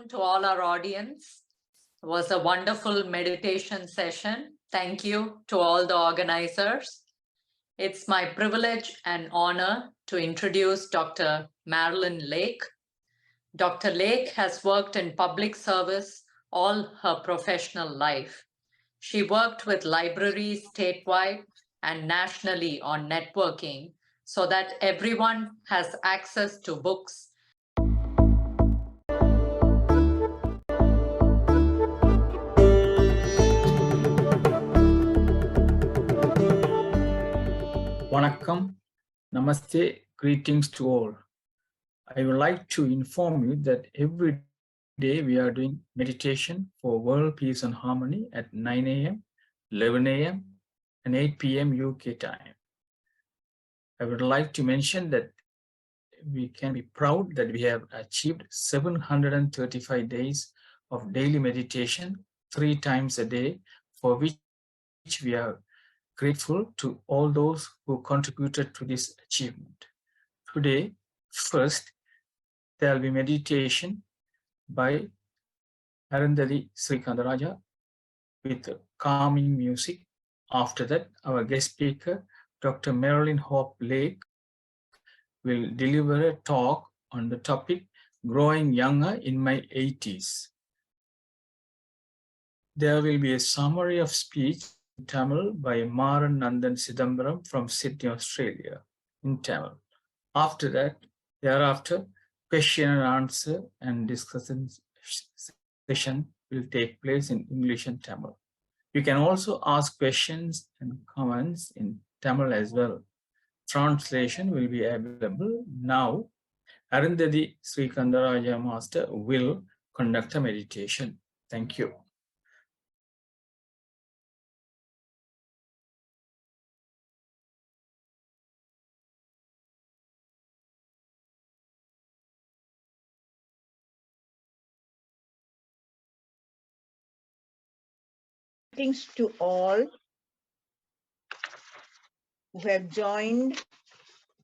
afternoon to all our audience. It was a wonderful meditation session. Thank you to all the organizers. It's my privilege and honor to introduce Dr. Marilyn Lake. Dr. Lake has worked in public service all her professional life. She worked with libraries statewide and nationally on networking so that everyone has access to books. Vanakkam, Namaste, greetings to all. I would like to inform you that every day we are doing meditation for world peace and harmony at 9 a.m., 11 a.m. and 8 p.m. UK time. I would like to mention that we can be proud that we have achieved 735 days of daily meditation 3 times a day, for which we are grateful to all those who contributed to this achievement. Today, first, there will be meditation by Mrs Srikandarajah with calming music. After that, our guest speaker, Dr. Marilyn Lake, will deliver a talk on the topic, Growing Younger in My 80s. There will be a summary of speech in Tamil by Maran Nandan Sidambaram from Sydney, Australia, in Tamil. After that, thereafter, question and answer and discussion session will take place in English and Tamil. You can also ask questions and comments in Tamil as well. Translation will be available. Now, Arundhati Srikandarajah Master will conduct a meditation. Thank you. Greetings to all who have joined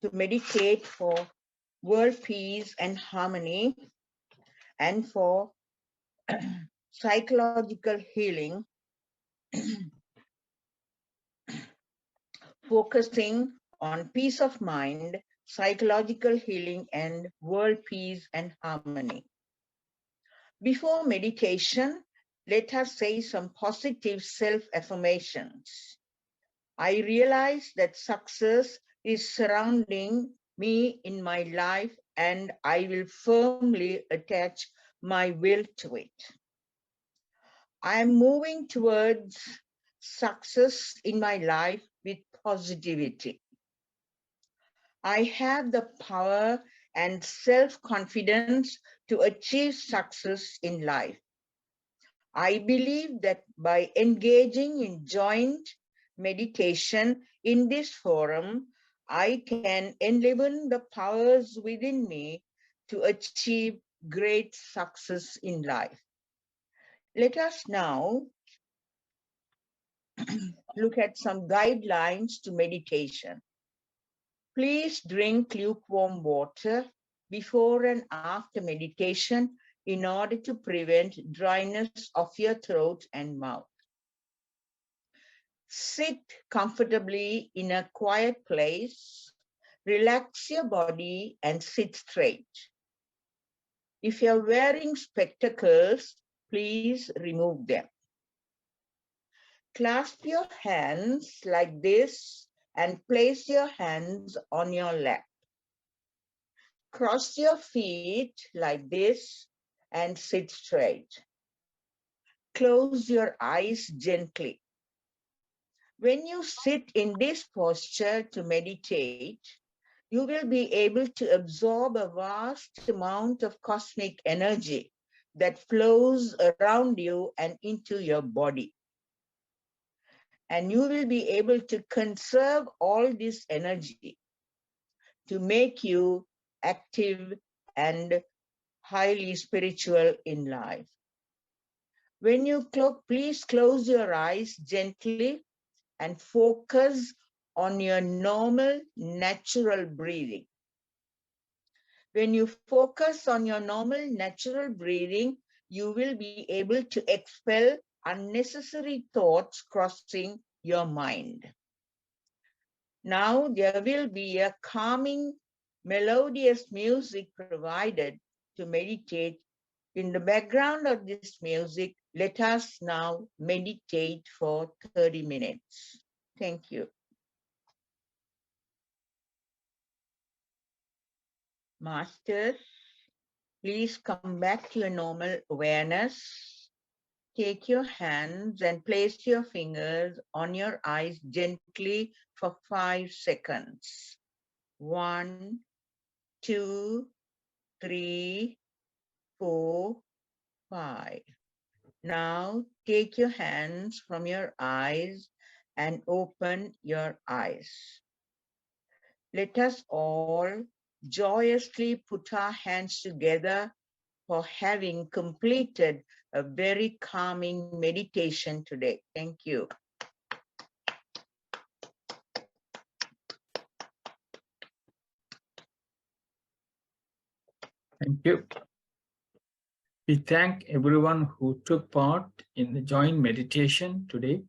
to meditate for world peace and harmony and for psychological healing, focusing on peace of mind, psychological healing, and world peace and harmony. Before meditation, let us say some positive self-affirmations. I realize that success is surrounding me in my life, and I will firmly attach my will to it. I am moving towards success in my life with positivity. I have the power and self-confidence to achieve success in life. I believe that by engaging in joint meditation in this forum, I can enliven the powers within me to achieve great success in life. Let us now look at some guidelines to meditation. Please drink lukewarm water before and after meditation in order to prevent dryness of your throat and mouth. Sit comfortably in a quiet place, relax your body and sit straight. If you're wearing spectacles, please remove them. Clasp your hands like this and place your hands on your lap. Cross your feet like this and sit straight. Close your eyes gently. When you sit in this posture to meditate, you will be able to absorb a vast amount of cosmic energy that flows around you and into your body. And you will be able to conserve all this energy to make you active and highly spiritual in life. When you please close your eyes gently and focus on your normal, natural breathing. When you focus on your normal, natural breathing, you will be able to expel unnecessary thoughts crossing your mind. Now there will be a calming, melodious music provided to meditate. In the background of this music, let us now meditate for 30 minutes. Thank you. Masters, please come back to your normal awareness. Take your hands and place your fingers on your eyes gently for 5 seconds. 1, 2, 3, 4, 5. Now take your hands from your eyes and open your eyes. Let us all joyously put our hands together for having completed a very calming meditation today. Thank you. Thank you. We thank everyone who took part in the joint meditation today,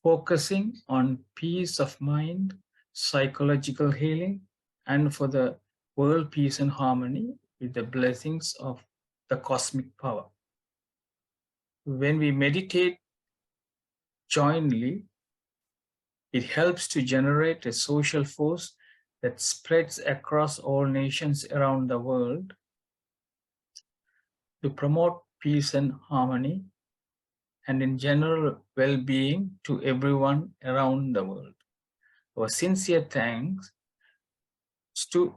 focusing on peace of mind, psychological healing, and for the world peace and harmony with the blessings of the cosmic power. When we meditate jointly, it helps to generate a social force that spreads across all nations around the world to promote peace and harmony and in general well-being to everyone around the world. Our sincere thanks to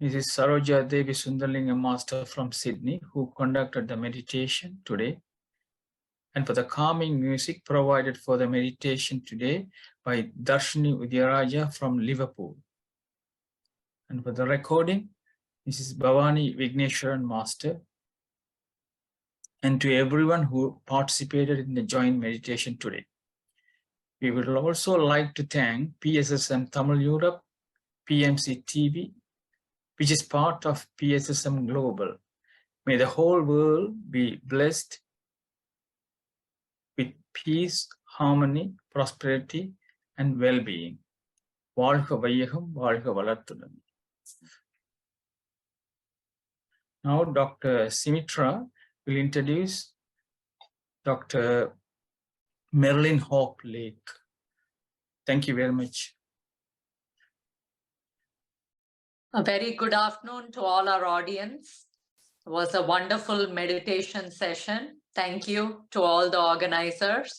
Mrs. Saroja Devi Sundarlingam Master from Sydney, who conducted the meditation today, and for the calming music provided for the meditation today by Darshini Udyaraja from Liverpool. And for the recording, Mrs. Bhavani Vigneshwaran Master, and to everyone who participated in the joint meditation today. We would also like to thank PSSM Tamil Europe, PMC TV, which is part of PSSM Global. May the whole world be blessed with peace, harmony, prosperity, and well-being. வாழ்க வையகம், வாழ்க வளத்துடன். Now, Dr. Simitra will introduce Dr. Marilyn Hope Lake. Thank you very much. A very good afternoon to all our audience. It was a wonderful meditation session. Thank you to all the organizers.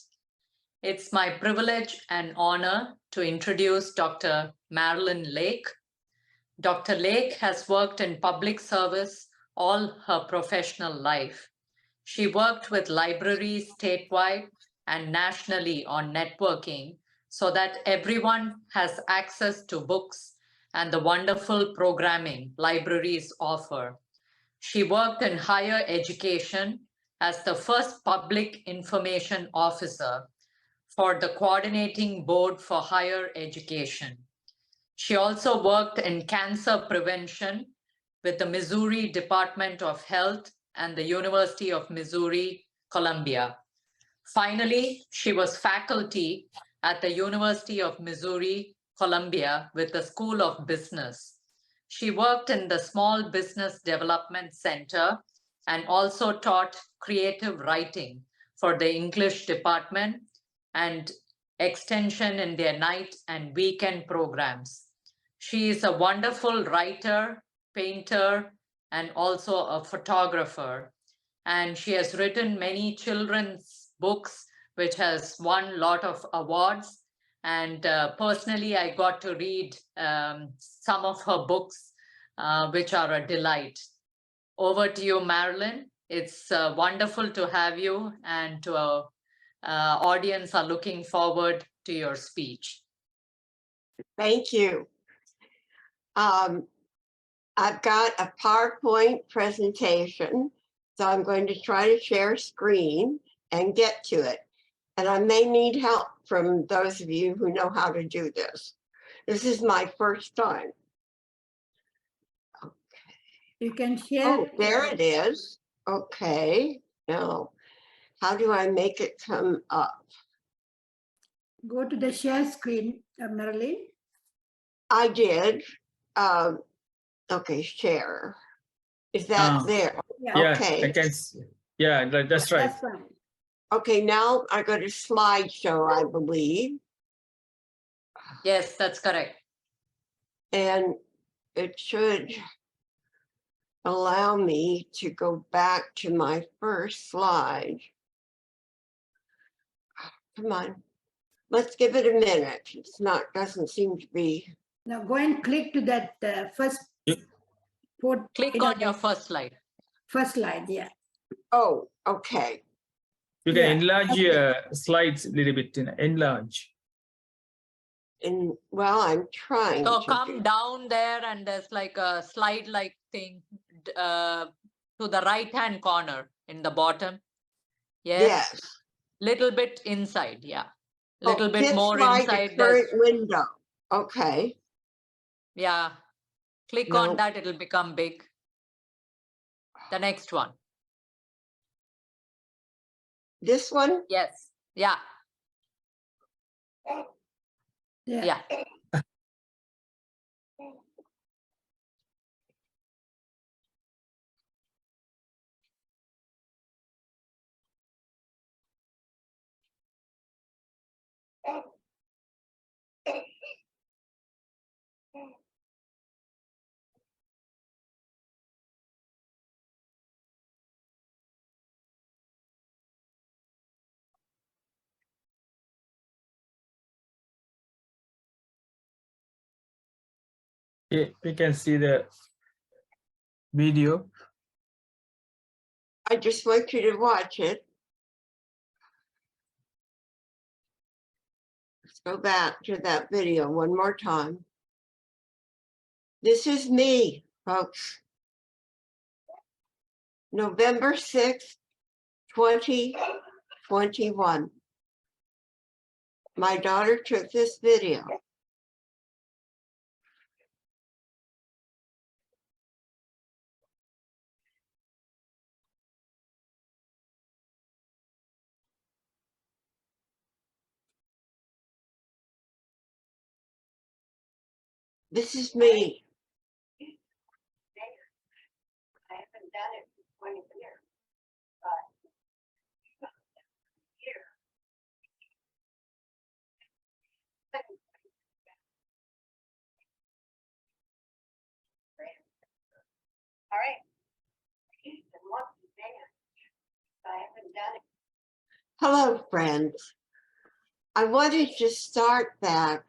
It's my privilege and honor to introduce Dr. Marilyn Lake. Dr. Lake has worked in public service all her professional life. She worked with libraries statewide and nationally on networking so that everyone has access to books and the wonderful programming libraries offer. She worked in higher education as the first public information officer for the Coordinating Board for Higher Education. She also worked in cancer prevention with the Missouri Department of Health and the University of Missouri, Columbia. Finally, she was faculty at the University of Missouri, Columbia with the School of Business. She worked in the Small Business Development Center and also taught creative writing for the English department and extension in their night and weekend programs. She is a wonderful writer, painter, and also a photographer. And she has written many children's books, which has won a lot of awards. And personally, I got to read some of her books, which are a delight. Over to you, Marilyn. It's wonderful to have you, and to our audience are looking forward to your speech. Thank you. I've got a PowerPoint presentation, so I'm going to try to share screen and get to it. And I may need help from those of you who know how to do this. This is my first time. Okay. You can share. Oh, there it is. Okay. Now, how do I make it come up? Go to the share screen, Marilyn. I did. Okay, share. Is that there? Yeah. Yeah, Okay. I can see. Yeah, that's right. That's fine. Okay, now I go to slideshow, I believe, Yes, that's correct. and it should allow me to go back to my first slide. Come on, let's give it a minute. It's not, doesn't seem to be. Now go and click to that first Click on your first slide. first slide. Yeah. Oh, okay. You can Yeah, enlarge okay. your slides a little bit. Enlarge. And well, I'm trying So to come down there and there's like a slide like thing to the right hand corner in the bottom. Yes. Yes. Little bit inside. Yeah. Little bit fifth more slide, inside. the There's, current window. Okay. yeah. Click No. on that. It'll become big. The next one. This one? Yes. Yeah. Yeah. Yeah. Yeah, we can see the video. I just want you to watch it. Let's go back to that video one more time. This is me, folks. November 6th, 2021. My daughter took this video. This is me. I haven't done it for 20 years, but here. All right. I haven't done it. Hello, friends. I wanted to start that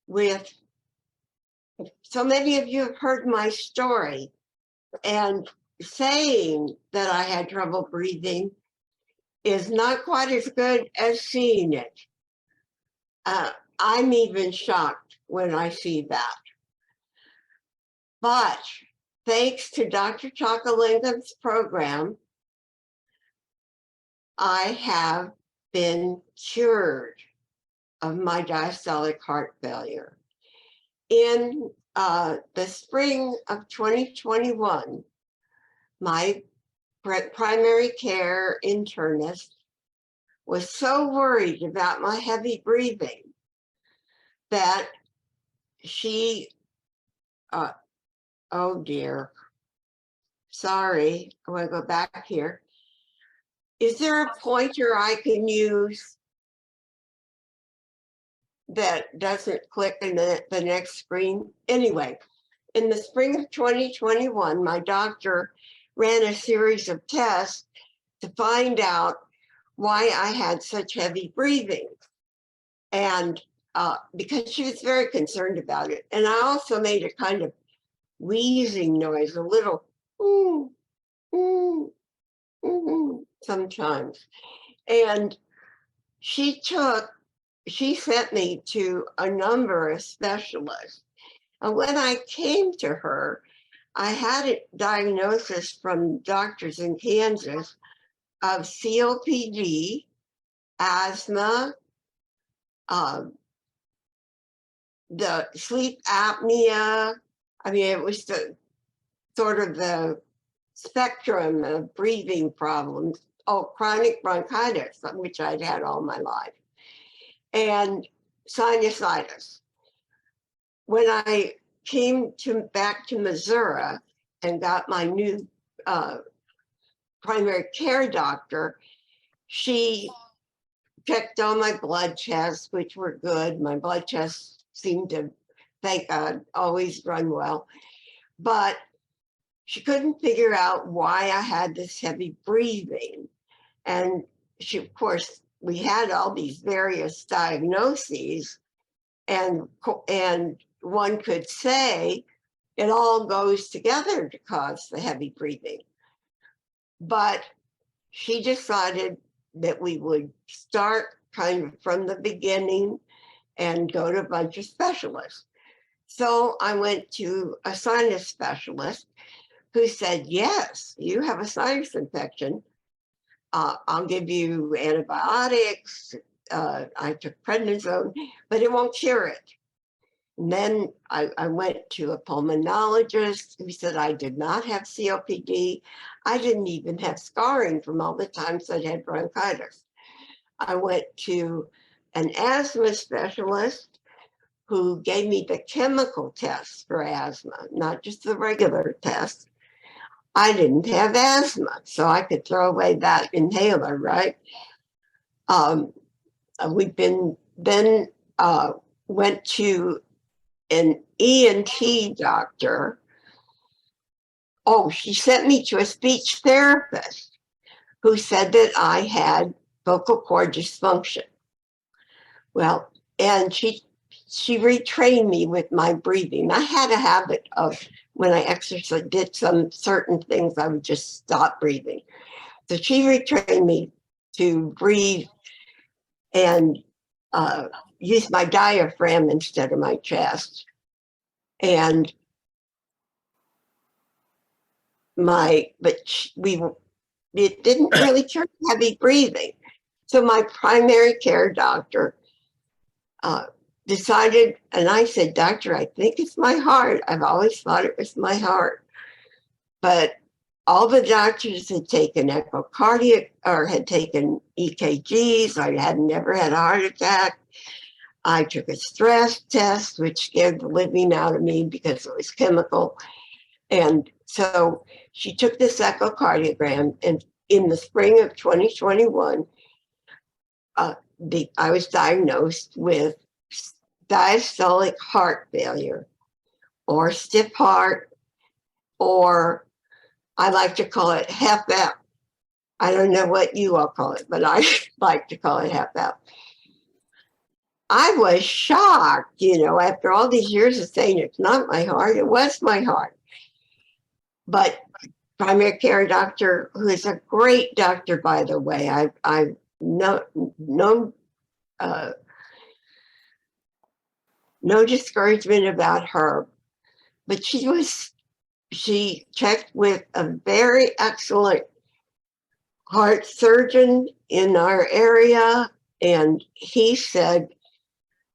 with, so many of you have heard my story, and saying that I had trouble breathing is not quite as good as seeing it. I'm even shocked when I see that. But thanks to Dr. Chakalingham's program, I have been cured of my diastolic heart failure. In the spring of 2021, my primary care internist was so worried about my heavy breathing that she, oh dear, sorry, I want to go back here. Is there a pointer I can use that doesn't click in the next screen? Anyway, in the spring of 2021, my doctor ran a series of tests to find out why I had such heavy breathing. And because she was very concerned about it. And I also made a kind of wheezing noise, a little ooh, ooh, ooh, sometimes. And she sent me to a number of specialists. And when I came to her, I had a diagnosis from doctors in Kansas of COPD, asthma, the sleep apnea. I mean, it was the sort of the spectrum of breathing problems. Oh, chronic bronchitis, which I'd had all my life, and sinusitis. When I came back to Missouri and got my new primary care doctor, she checked all my blood tests, which were good. My blood tests seemed to, thank God, always run well. But she couldn't figure out why I had this heavy breathing. And she, of course, we had all these various diagnoses, and one could say it all goes together to cause the heavy breathing. But she decided that we would start kind of from the beginning and go to a bunch of specialists. So I went to a sinus specialist who said, yes, you have a sinus infection. I'll give you antibiotics. I took prednisone, but it won't cure it. And then I went to a pulmonologist who said I did not have COPD. I didn't even have scarring from all the times I'd had bronchitis. I went to an asthma specialist who gave me the chemical tests for asthma, not just the regular tests. I didn't have asthma, so I could throw away that inhaler, right? We've been then went to an ENT doctor. Oh, she sent me to a speech therapist who said that I had vocal cord dysfunction. Well, and she retrained me with my breathing. I had a habit of, when I exercised, did some certain things, I would just stop breathing. So she retrained me to breathe and use my diaphragm instead of my chest. And it didn't really cure heavy breathing. So my primary care doctor decided, and I said, doctor, I think it's my heart. I've always thought it was my heart. But all the doctors had taken echocardiograms or had taken EKGs. I had never had a heart attack. I took a stress test, which scared the living out of me because it was chemical. And so she took this echocardiogram, and in the spring of 2021, I was diagnosed with diastolic heart failure, or stiff heart, or I like to call it HFF. I don't know what you all call it, but I like to call it HFF. I was shocked, after all these years of saying it's not my heart, it was my heart. But primary care doctor, who is a great doctor, by the way, I've no discouragement about her, but she checked with a very excellent heart surgeon in our area, and he said,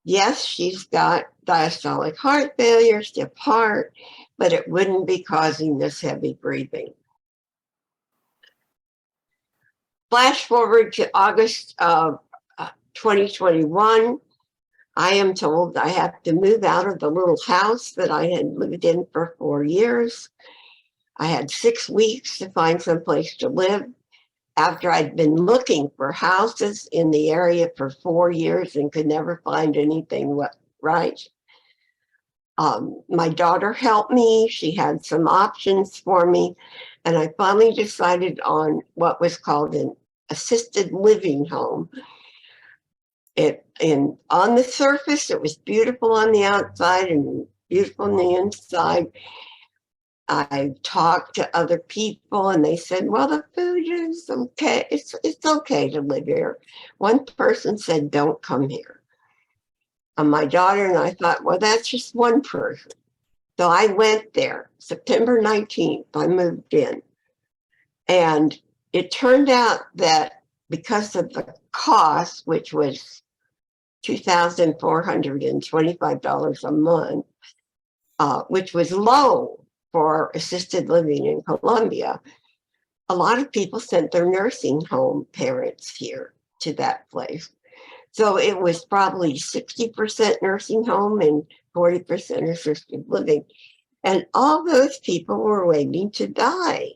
yes, she's got diastolic heart failure, stiff heart, but it wouldn't be causing this heavy breathing. Flash forward to August of 2021. I am told I have to move out of the little house that I had lived in for 4 years. I had 6 weeks to find some place to live after I'd been looking for houses in the area for 4 years and could never find anything right. My daughter helped me. She had some options for me. And I finally decided on what was called an assisted living home. On the surface, it was beautiful on the outside and beautiful on the inside. I talked to other people and they said, well, the food is okay. It's okay to live here. One person said, don't come here. And my daughter and I thought, well, that's just one person. So I went there, September 19th, I moved in. And it turned out that because of the cost, which was $2,425 a month, which was low for assisted living in Colombia, a lot of people sent their nursing home parents here to that place. So it was probably 60% nursing home and 40% assisted living. And all those people were waiting to die.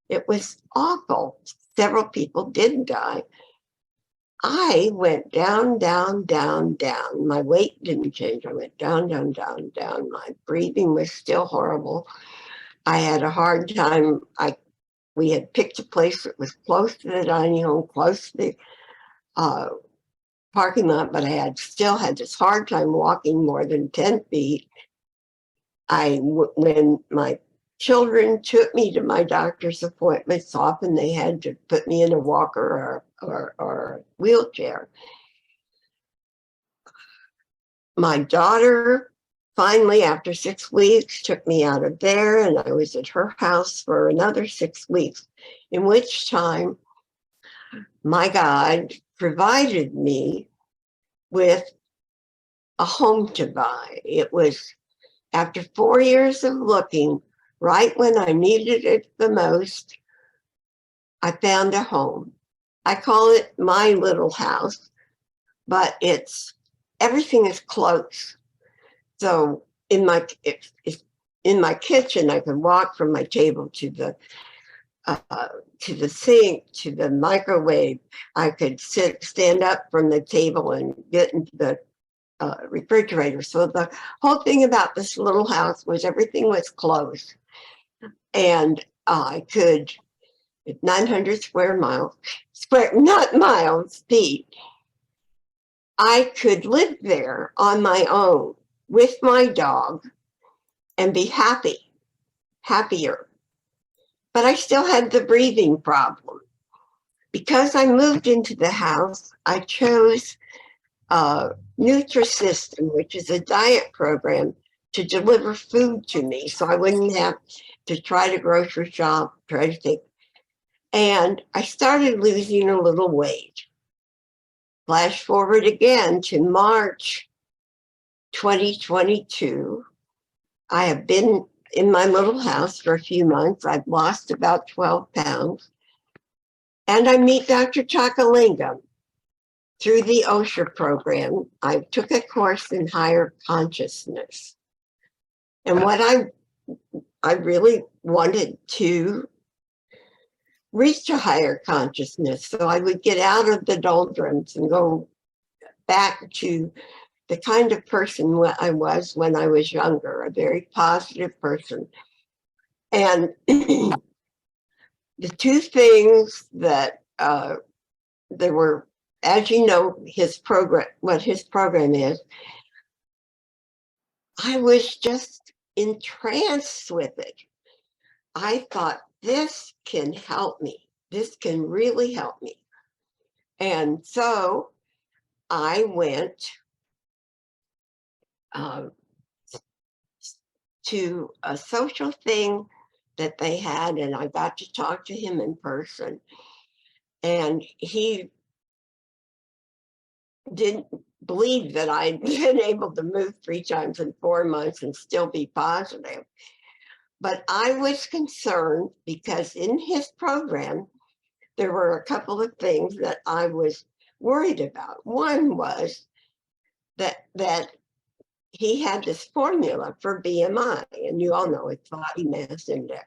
It was awful. Several people did die. I went down, down, down, down. My weight didn't change. I went down, down, down, down. My breathing was still horrible. I had a hard time. We had picked a place that was close to the dining room, close to the parking lot, but I still had this hard time walking more than 10 feet. When my children took me to my doctor's appointments, often they had to put me in a walker or a wheelchair. My daughter finally, after 6 weeks, took me out of there, and I was at her house for another 6 weeks, in which time my God provided me with a home to buy. It was after 4 years of looking, right when I needed it the most, I found a home. I call it my little house, but everything is close. So in my kitchen, I could walk from my table to the sink, to the microwave. I could stand up from the table and get into the refrigerator. So the whole thing about this little house was everything was close. And I could, 900 feet, I could live there on my own with my dog and be happier. But I still had the breathing problem. Because I moved into the house, I chose Nutrisystem, which is a diet program, to deliver food to me, so I wouldn't have to try to grocery shop, try to think. And I started losing a little weight. Flash forward again to March 2022. I have been in my little house for a few months. I've lost about 12 pounds. And I meet Dr. Chakalingam through the OSHA program. I took a course in higher consciousness. And what I really wanted to reach a higher consciousness, so I would get out of the doldrums and go back to the kind of person I was when I was younger, a very positive person. And the two things that there were, as you know, what his program is, I was just entranced with it. I thought, this can help me. This can really help me. And so I went to a social thing that they had, and I got to talk to him in person. And he didn't believe that I'd been able to move 3 times in 4 months and still be positive. But I was concerned because in his program, there were a couple of things that I was worried about. One was that he had this formula for BMI, and you all know it's body mass index.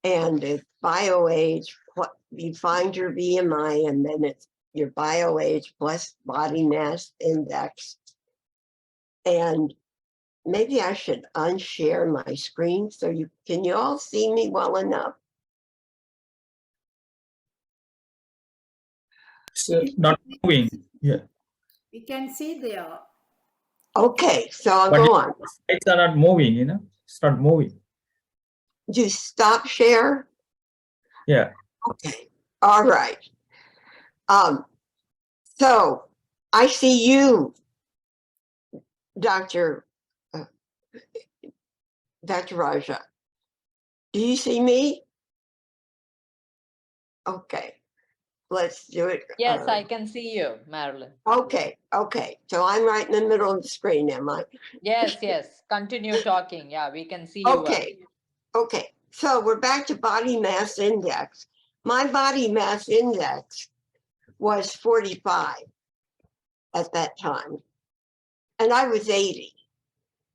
And it's bio-age, you find your BMI, and then it's your bio-age plus body mass index. And maybe I should unshare my screen so can you all see me well enough? So not moving. Yeah. We can see there. Okay, so I'll But go on. It's not moving, it's not moving. Do you stop share? Yeah. Okay, all right. So I see you, Dr. Rajah. Do you see me? Okay, let's do it. Yes, I can see you, Marilyn. Okay. So I'm right in the middle of the screen, am I? Yes. Continue talking. Yeah, we can see you. Okay. Okay, so we're back to body mass index. My body mass index was 45 at that time, and I was 80.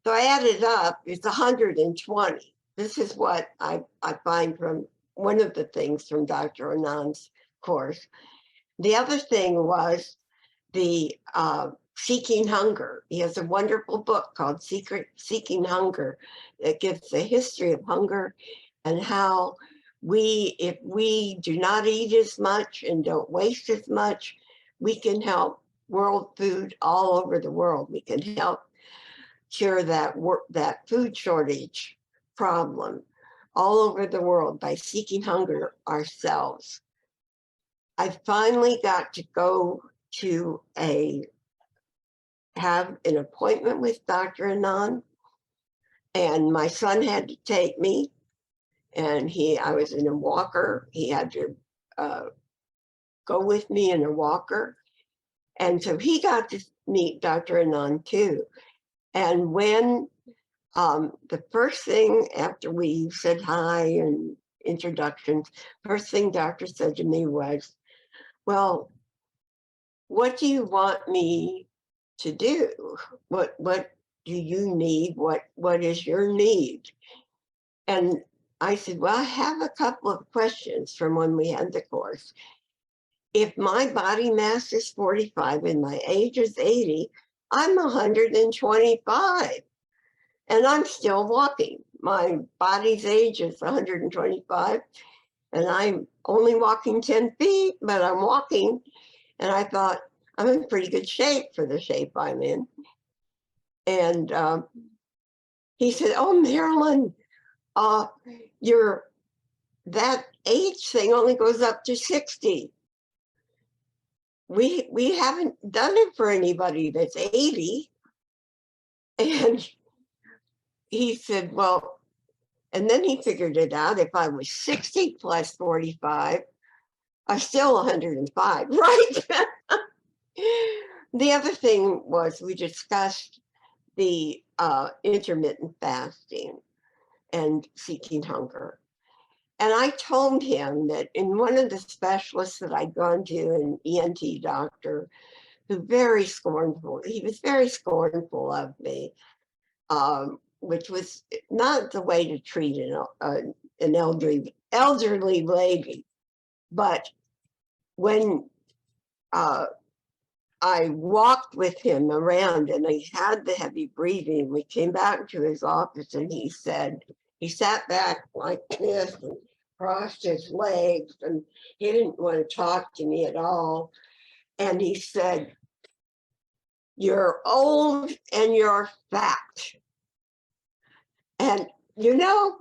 So I added up, it's 120. This is what I find from one of the things from Dr. Anand's course. The other thing was the Seeking Hunger. He has a wonderful book called Seeking Hunger that gives the history of hunger and how if we do not eat as much and don't waste as much, we can help world food all over the world. We can help cure that food shortage problem all over the world by seeking hunger ourselves. I finally got to go to have an appointment with Dr. Anand, and my son had to take me, and I was in a walker. He had to go with me in a walker. And so he got to meet Dr. Anand too. And when the first thing after we said hi and introductions, first thing doctor said to me was, well, what do you want me to do? What do you need? What is your need? And I said, well, I have a couple of questions from when we had the course. If my body mass is 45 and my age is 80, I'm 125 and I'm still walking. My body's age is 125 and I'm only walking 10 feet, but I'm walking. And I thought, I'm in pretty good shape for the shape I'm in. And he said, oh, Marilyn, that age thing only goes up to 60. We haven't done it for anybody that's 80. And he said, well, and then he figured it out. If I was 60 plus 45, I'm still 105, right? The other thing was we discussed the intermittent fasting and seeking hunger. And I told him that in one of the specialists that I'd gone to, an ENT doctor, he was very scornful of me, which was not the way to treat an elderly lady. But when I walked with him around and he had the heavy breathing, we came back to his office and he sat back like this and crossed his legs and he didn't want to talk to me at all. And he said, you're old and you're fat. And you know,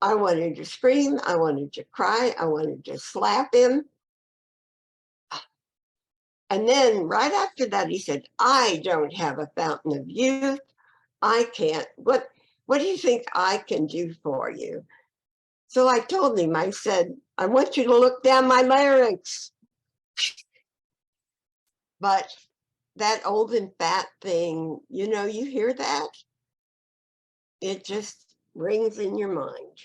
I wanted to scream, I wanted to cry, I wanted to slap him. And then right after that, he said, I don't have a fountain of youth. I can't, what do you think I can do for you? So I told him, I said, I want you to look down my larynx. But that old and fat thing, you know, you hear that? It just rings in your mind.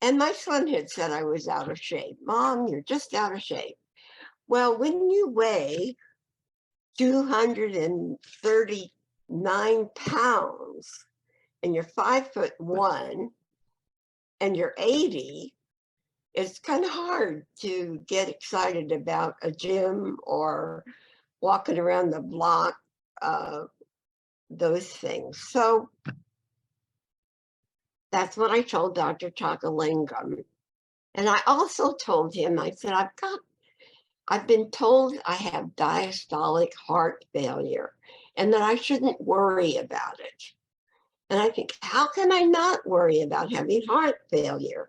And my son had said I was out of shape. Mom, you're just out of shape. Well, when you weigh 239 pounds and you're 5'1" and you're 80, it's kind of hard to get excited about a gym or walking around the block, those things. So that's what I told Dr. Chakalingam. And I also told him, I said, I've been told I have diastolic heart failure and that I shouldn't worry about it. And I think, how can I not worry about having heart failure?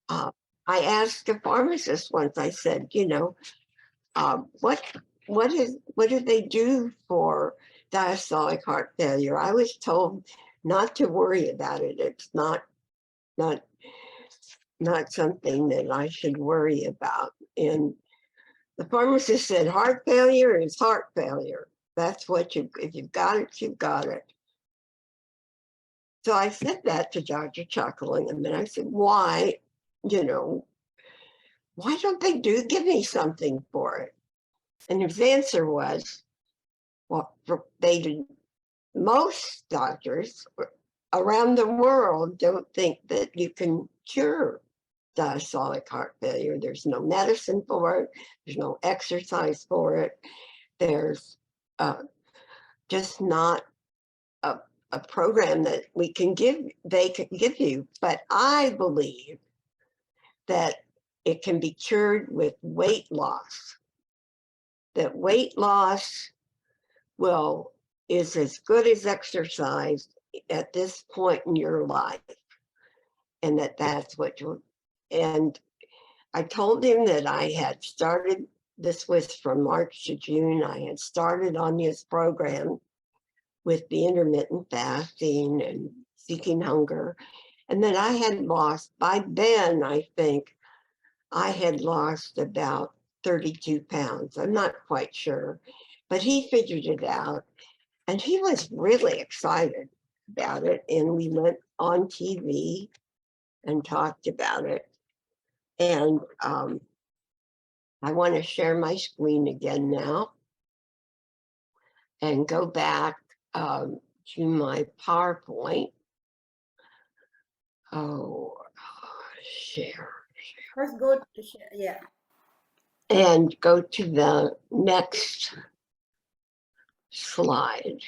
I asked a pharmacist once, I said, you know, what do they do for diastolic heart failure? I was told not to worry about it. It's not something that I should worry about. And the pharmacist said, heart failure is heart failure. That's what if you've got it, you've got it. So I said that to Dr. Chuckling, and then I said, why, why don't they give me something for it? And his answer was, well, most doctors around the world don't think that you can cure diastolic heart failure. There's no medicine for it. There's no exercise for it. There's just not a program that they can give you. But I believe that it can be cured with weight loss. That weight loss is as good as exercise at this point in your life. And that's what and I told him that I had started, this was from March to June, I had started on his program with the intermittent fasting and seeking hunger. And that I had lost, by then, I think I had lost about 32 pounds. I'm not quite sure, but he figured it out. And he was really excited about it. And we went on TV and talked about it. And I want to share my screen again now and go back to my PowerPoint. Oh, share. Let's go to share. Yeah. And go to the next slide.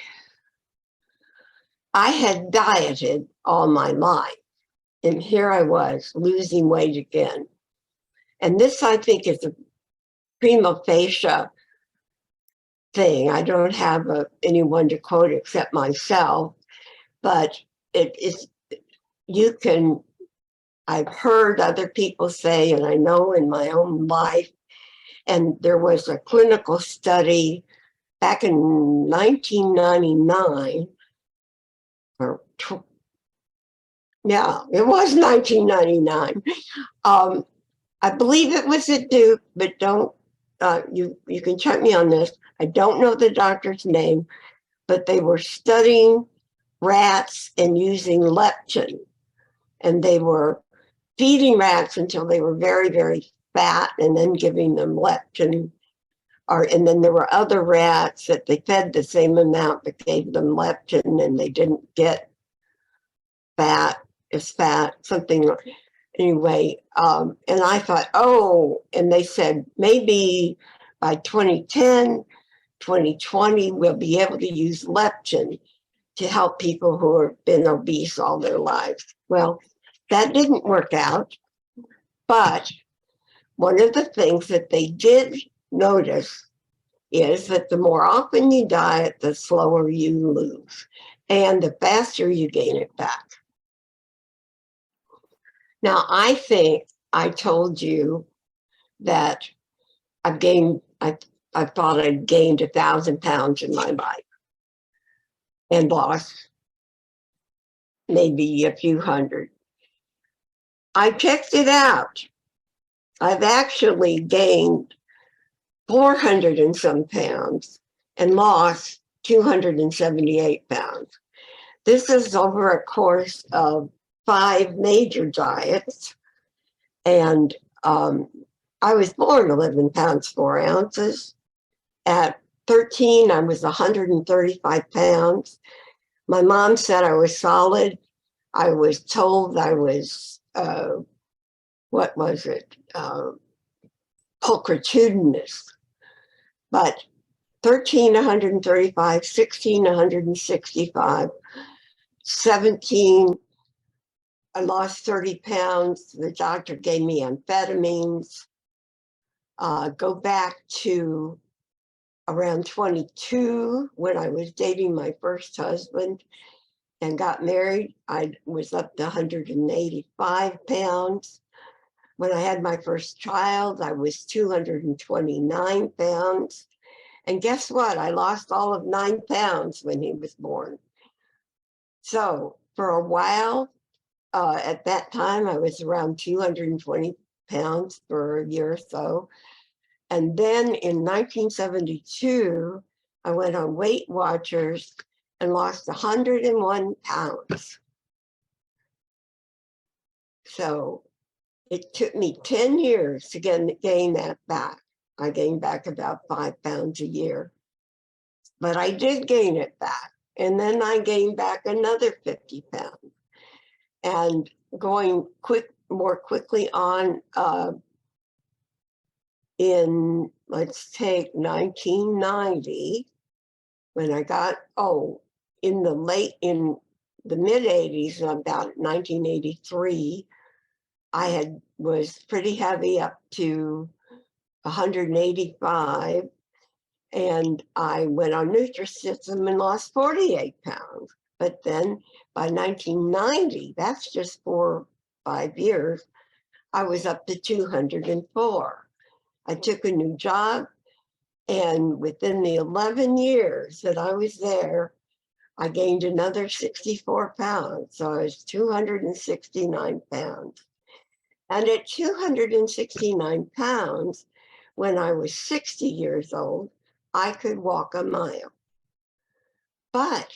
I had dieted all my life, and here I was losing weight again. And this, I think, is a prima facie thing. I don't have anyone to quote except myself, but it is, I've heard other people say, and I know in my own life, and there was a clinical study back in 1999, yeah, it was 1999. I believe it was at Duke, but don't, you can check me on this. I don't know the doctor's name, but they were studying rats and using leptin. And they were feeding rats until they were very, very fat and then giving them leptin. And then there were other rats that they fed the same amount but gave them leptin and they didn't get something. Anyway, and I thought, and they said maybe by 2010, 2020, we'll be able to use leptin to help people who have been obese all their lives. Well, that didn't work out, but one of the things that they did notice is that the more often you diet, the slower you lose, and the faster you gain it back. Now, I think I told you that I thought I'd gained 1,000 pounds in my life and lost maybe a few hundred. I checked it out. I've actually gained 400 and some pounds and lost 278 pounds. This is over a course of 5 major diets. And I was born 11 pounds, 4 ounces. At 13, I was 135 pounds. My mom said I was solid. I was told I was, pulchritudinous. But 13, 135, 16, 165, 17, I lost 30 pounds. The doctor gave me amphetamines. Go back to around 22 when I was dating my first husband and got married. I was up to 185 pounds. When I had my first child, I was 229 pounds. And guess what? I lost all of 9 pounds when he was born. So for a while, at that time, I was around 220 pounds for a year or so. And then in 1972, I went on Weight Watchers and lost 101 pounds. So it took me 10 years to gain that back. I gained back about 5 pounds a year, but I did gain it back. And then I gained back another 50 pounds. And going more quickly on, in, let's take 1990, when I got, in the mid 80s, about 1983, I was pretty heavy, up to 185, and I went on Nutrisystem and lost 48 pounds. But then by 1990, that's just 4 or 5 years, I was up to 204. I took a new job, and within the 11 years that I was there, I gained another 64 pounds. So I was 269 pounds. And at 269 pounds, when I was 60 years old, I could walk a mile. But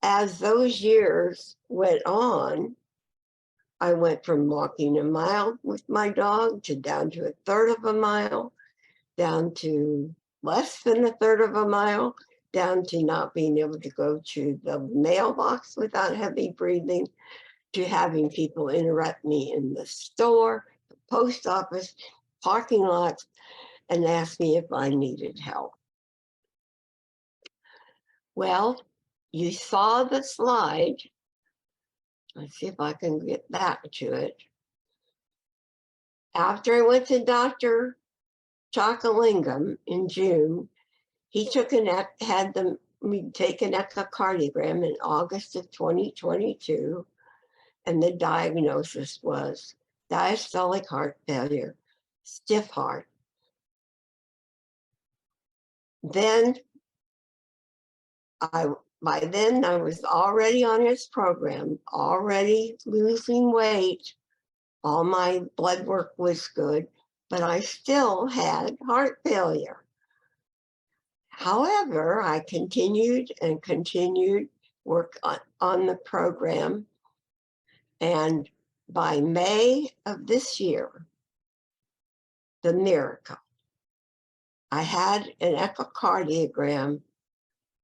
as those years went on, I went from walking a mile with my dog to down to 1/3 of a mile, down to less than 1/3 of a mile, down to not being able to go to the mailbox without heavy breathing, to having people interrupt me in the store, the post office, parking lots, and ask me if I needed help. Well, you saw the slide. Let's see if I can get back to it. After I went to Dr. Chakalingam in June, he had me take an echocardiogram in August of 2022, and the diagnosis was diastolic heart failure, stiff heart. Then by then I was already on his program, already losing weight. All my blood work was good, but I still had heart failure. However, I continued work on the program. And by May of this year, the miracle, I had an echocardiogram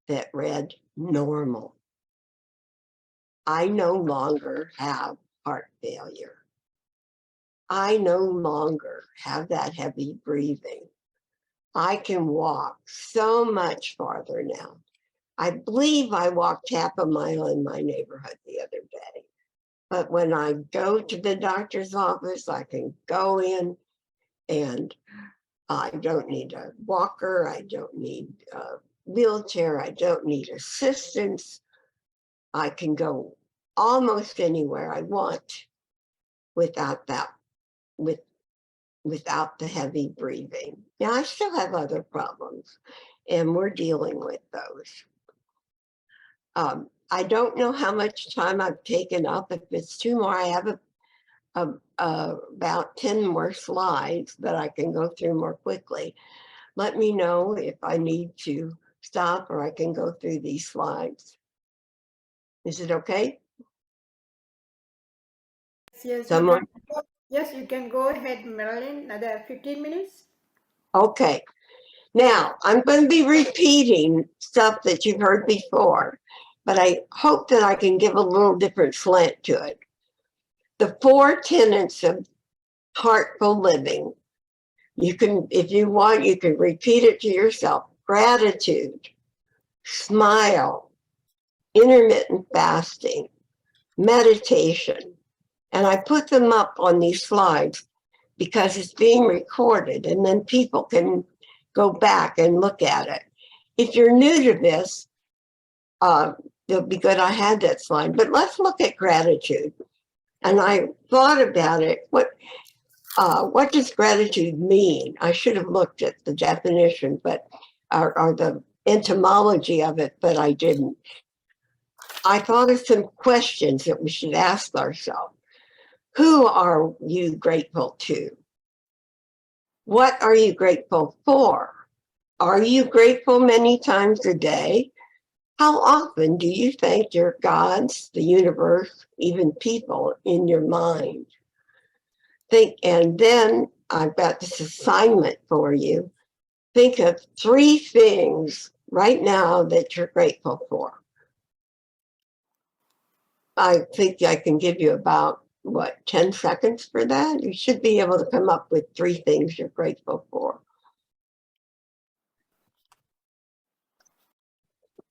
that read normal. I no longer have heart failure. I no longer have that heavy breathing. I can walk so much farther now. I believe I walked half a mile in my neighborhood the other day. But when I go to the doctor's office, I can go in, and I don't need a walker. I don't need a wheelchair. I don't need assistance. I can go almost anywhere I want without the heavy breathing. Now, I still have other problems, and we're dealing with those. I don't know how much time I've taken up. If it's 2 more, I have about 10 more slides that I can go through more quickly. Let me know if I need to stop, or I can go through these slides. Is it okay? Yes, Someone? yes, you can go ahead, Marilyn. Another 15 minutes. Okay. Now, I'm going to be repeating stuff that you've heard before, but I hope that I can give a little different slant to it. The 4 tenets of heartful living. You can, if you want, you can repeat it to yourself. Gratitude, smile, intermittent fasting, meditation. And I put them up on these slides because it's being recorded, and then people can go back and look at it. If you're new to this, it'll be good I had that slide, but let's look at gratitude. And I thought about it. What does gratitude mean? I should have looked at the definition, but or the etymology of it, but I didn't. I thought of some questions that we should ask ourselves. Who are you grateful to? What are you grateful for? Are you grateful many times a day? How often do you thank your gods, the universe, even people in your mind? Think, and then I've got this assignment for you. Think of 3 things right now that you're grateful for. I think I can give you about, 10 seconds for that? You should be able to come up with 3 things you're grateful for.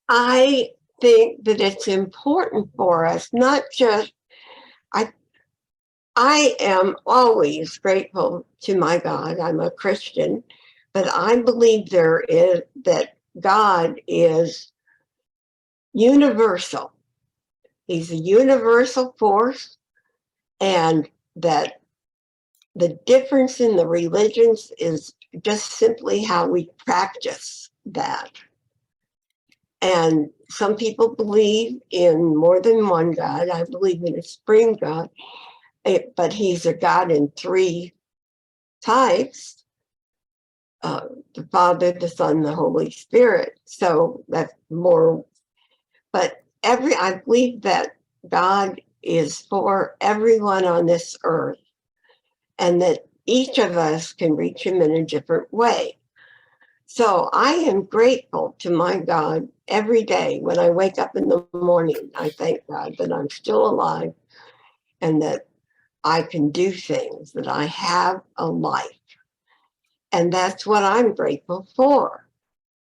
I think that it's important for us, not just, I am always grateful to my God. I'm a Christian, but I believe that God is universal. He's a universal force, and that the difference in the religions is just simply how we practice that. And some people believe in more than one God. I believe in a supreme God, but he's a God in 3 types, the Father, the Son, the Holy Spirit. So that's more, but I believe that God is for everyone on this earth, and that each of us can reach him in a different way. So I am grateful to my God every day. When I wake up in the morning, I thank God that I'm still alive and that I can do things, that I have a life. And that's what I'm grateful for,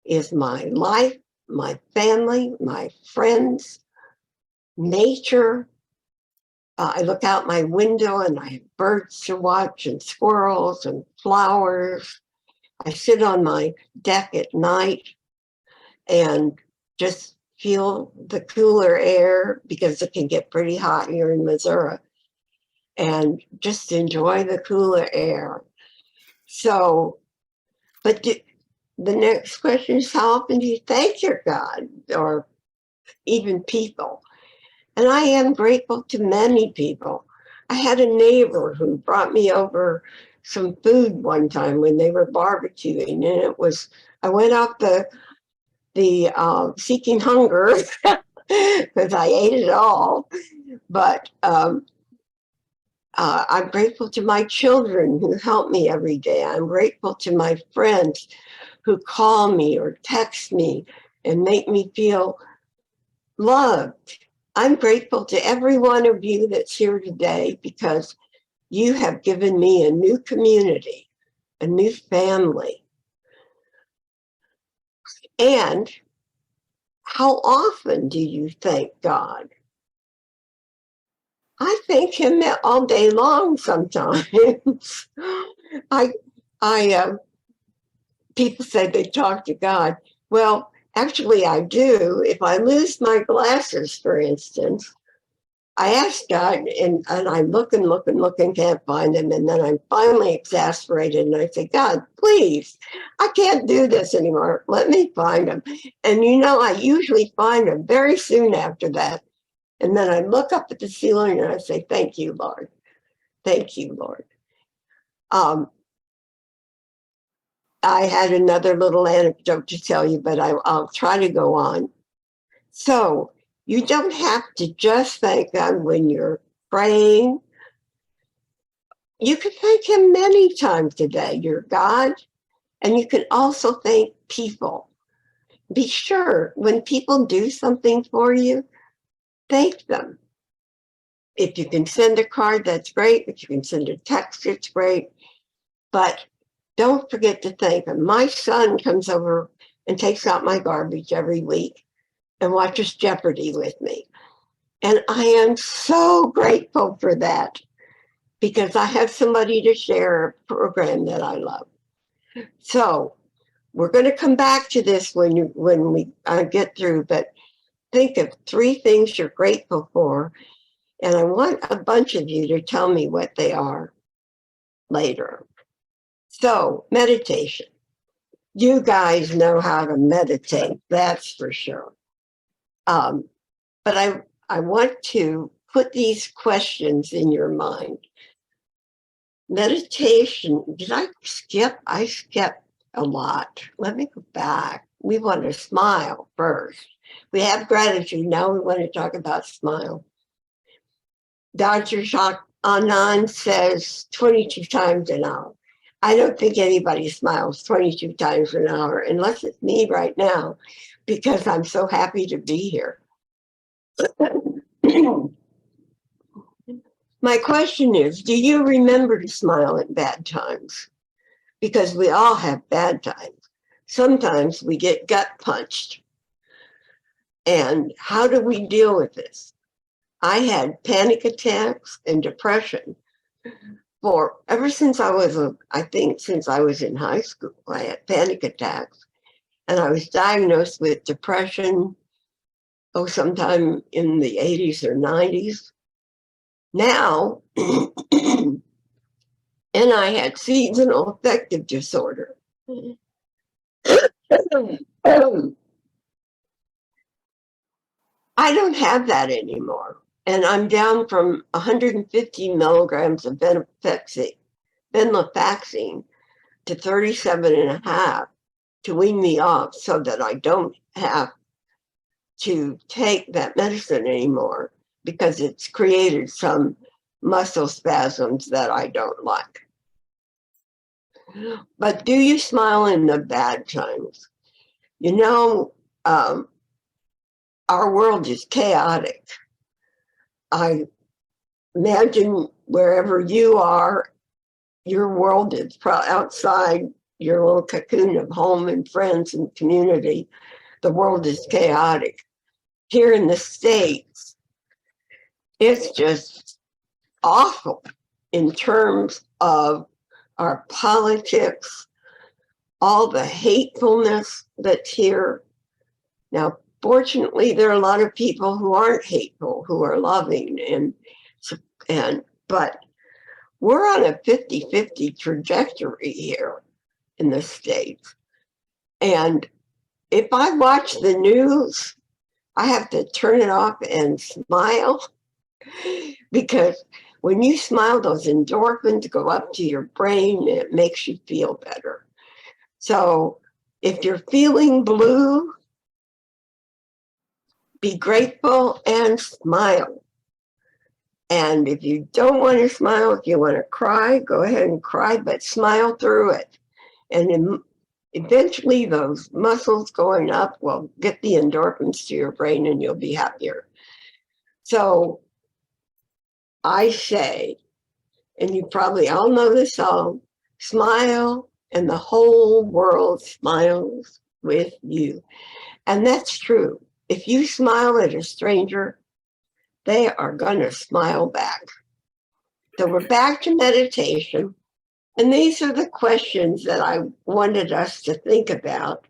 is my life, my family, my friends, nature. I look out my window and I have birds to watch and squirrels and flowers. I sit on my deck at night and just feel the cooler air, because it can get pretty hot here in Missouri, and just enjoy the cooler air. So, but the next question is, how often do you thank your God or even people? And I am grateful to many people. I had a neighbor who brought me over some food one time when they were barbecuing, and I went up the seeking hunger because I ate it all. But I'm grateful to my children who help me every day. I'm grateful to my friends who call me or text me and make me feel loved. I'm grateful to every one of you that's here today, because you have given me a new community, a new family. And how often do you thank God? I thank him all day long sometimes. People say they talk to God. Well, actually I do. If I lose my glasses, for instance, I ask God, and I look and look and look and can't find them. And then I'm finally exasperated and I say, God, please, I can't do this anymore. Let me find them. And I usually find them very soon after that. And then I look up at the ceiling and I say, thank you, Lord. Thank you, Lord. I had another little anecdote to tell you, but I'll try to go on. So you don't have to just thank God when you're praying. You can thank him many times today, your God. And you can also thank people. Be sure when people do something for you, thank them. If you can send a card, that's great. If you can send a text, it's great. But don't forget to thank them. My son comes over and takes out my garbage every week and watches Jeopardy with me. And I am so grateful for that, because I have somebody to share a program that I love. So we're going to come back to this when we get through, but think of 3 things you're grateful for. And I want a bunch of you to tell me what they are later. So, meditation. You guys know how to meditate, that's for sure. But I want to put these questions in your mind. Meditation, did I skip? I skipped a lot. Let me go back. We want to smile first. We have gratitude. Now we want to talk about smile. Dr.Satha says 22 times an hour. I don't think anybody smiles 22 times an hour unless it's me right now, because I'm so happy to be here. My question is, do you remember to smile at bad times? Because we all have bad times. Sometimes we get gut punched. And how do we deal with this? I had panic attacks and depression ever since I was in high school. I had panic attacks, and I was diagnosed with depression, sometime in the 80s or 90s. Now, and I had seasonal affective disorder. I don't have that anymore. And I'm down from 150 milligrams of venlafaxine to 37.5 to wean me off so that I don't have to take that medicine anymore, because it's created some muscle spasms that I don't like. But do you smile in the bad times? You know, our world is chaotic. I imagine wherever you are, your world is outside your little cocoon of home and friends and community. The world is chaotic. Here in the States, it's just awful in terms of our politics, all the hatefulness that's here. Now, fortunately, there are a lot of people who aren't hateful, who are loving, but we're on a 50-50 trajectory here in the States. And if I watch the news, I have to turn it off and smile, because when you smile, those endorphins go up to your brain and it makes you feel better. So if you're feeling blue, be grateful and smile. And if you don't want to smile, if you want to cry, go ahead and cry, but smile through it. And eventually those muscles going up will get the endorphins to your brain and you'll be happier. So I say, and you probably all know this song, smile and the whole world smiles with you. And that's true. If you smile at a stranger, they are going to smile back. So we're back to meditation. And these are the questions that I wanted us to think about.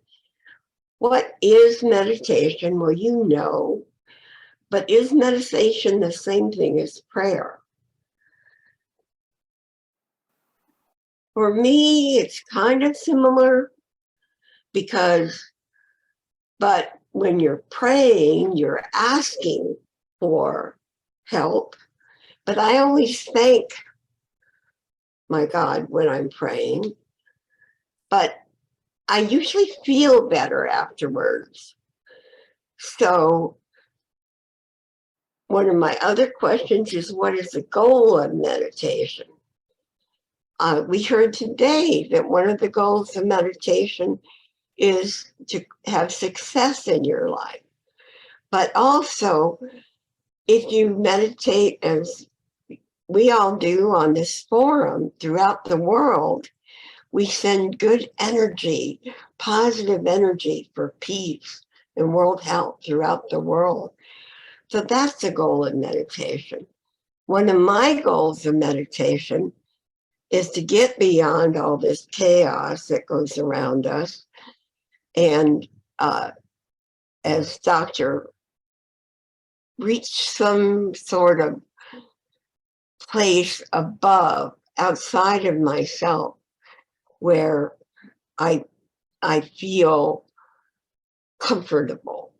What is meditation? Well, you know, but is meditation the same thing as prayer? For me, it's kind of similar, but when you're praying, you're asking for help. But I always thank my God when I'm praying, but I usually feel better afterwards. So one of my other questions is, what is the goal of meditation? We heard today that one of the goals of meditation is to have success in your life. But also, if you meditate, as we all do on this forum throughout the world, we send good energy, positive energy for peace and world health throughout the world. So that's the goal of meditation. One of my goals of meditation is to get beyond all this chaos that goes around us. And as Dr. reach some sort of place above, outside of myself, where I feel comfortable.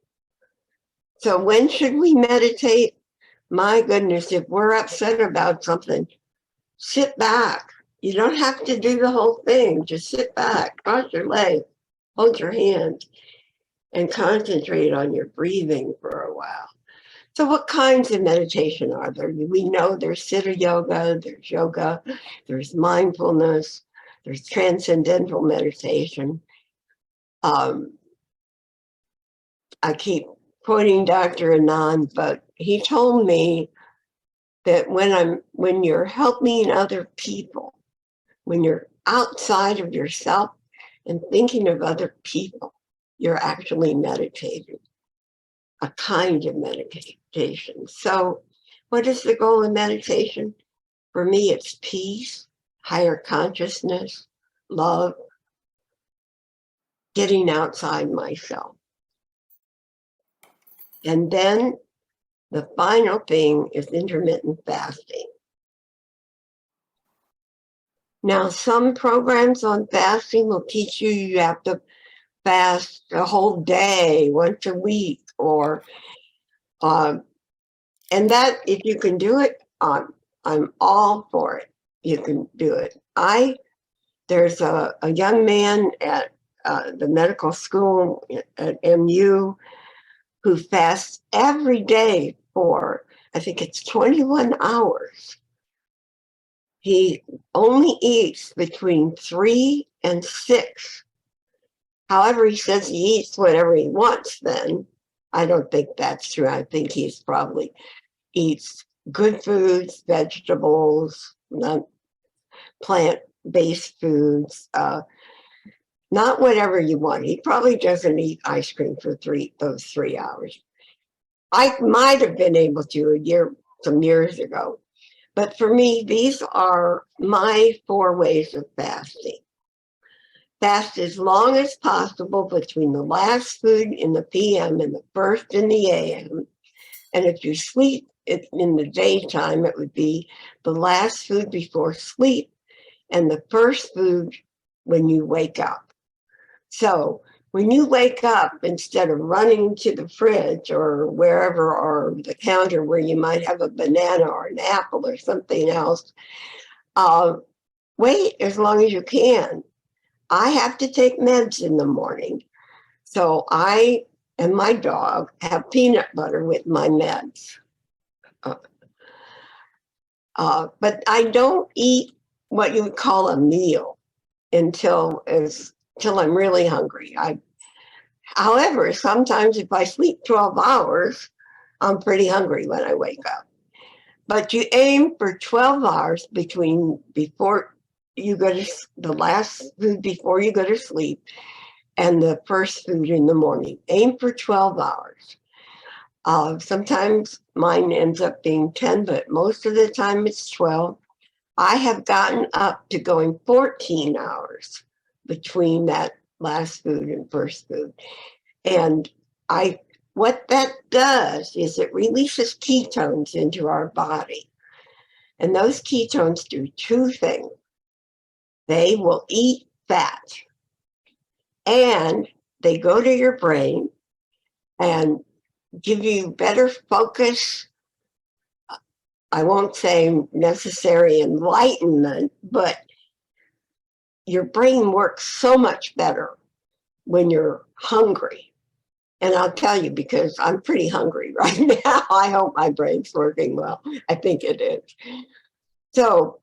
So when should we meditate? My goodness, if we're upset about something, sit back. You don't have to do the whole thing. Just sit back, cross your legs, hold your hand, and concentrate on your breathing for a while. So what kinds of meditation are there? We know there's Siddha yoga, there's mindfulness, there's transcendental meditation. I keep quoting Dr. Anand, but he told me that when you're helping other people, when you're outside of yourself and thinking of other people, you're actually meditating, a kind of meditation. So what is the goal of meditation? For me, it's peace, higher consciousness, love, getting outside myself. And then the final thing is intermittent fasting. Now, some programs on fasting will teach you have to fast a whole day, once a week, or and that if you can do it, I'm all for it. You can do it. There's a young man at the medical school at MU who fasts every day for, I think it's 21 hours. He only eats between 3 and 6. However, he says he eats whatever he wants then. I don't think that's true. I think he's probably eats good foods, vegetables, not plant-based foods, not whatever you want. He probably doesn't eat ice cream for those 3 hours. I might have been able to some years ago. But for me, these are my 4 ways of fasting. Fast as long as possible between the last food in the PM and the first in the AM. And if you sleep in the daytime, it would be the last food before sleep and the first food when you wake up. So when you wake up, instead of running to the fridge or wherever, or the counter where you might have a banana or an apple or something else, wait as long as you can. I have to take meds in the morning. So I and my dog have peanut butter with my meds. But I don't eat what you would call a meal until I'm really hungry. However, sometimes if I sleep 12 hours, I'm pretty hungry when I wake up. But you aim for 12 hours before you go to the last food before you go to sleep and the first food in the morning. Aim for 12 hours. Sometimes mine ends up being 10, but most of the time it's 12. I have gotten up to going 14 hours between that last food and first food. And what that does is it releases ketones into our body. And those ketones do 2 things. They will eat fat and they go to your brain and give you better focus. I won't say necessary enlightenment, but your brain works so much better when you're hungry. And I'll tell you, because I'm pretty hungry right now. I hope my brain's working well. I think it is. So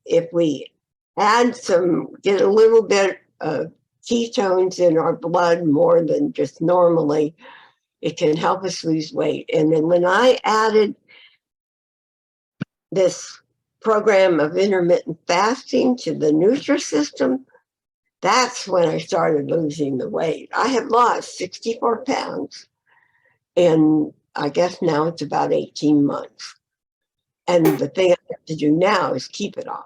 if we get a little bit of ketones in our blood more than just normally, it can help us lose weight. And then when I added this program of intermittent fasting to the Nutrisystem, that's when I started losing the weight. I have lost 64 pounds, and I guess now it's about 18 months. And the thing I have to do now is keep it off.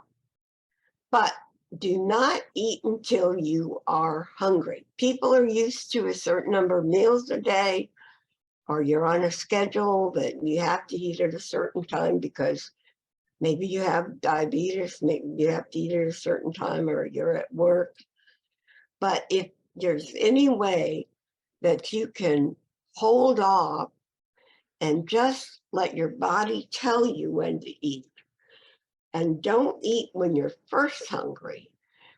But do not eat until you are hungry. People are used to a certain number of meals a day, or you're on a schedule that you have to eat at a certain time because maybe you have diabetes, maybe you have to eat at a certain time, or you're at work. But if there's any way that you can hold off and just let your body tell you when to eat, and don't eat when you're first hungry,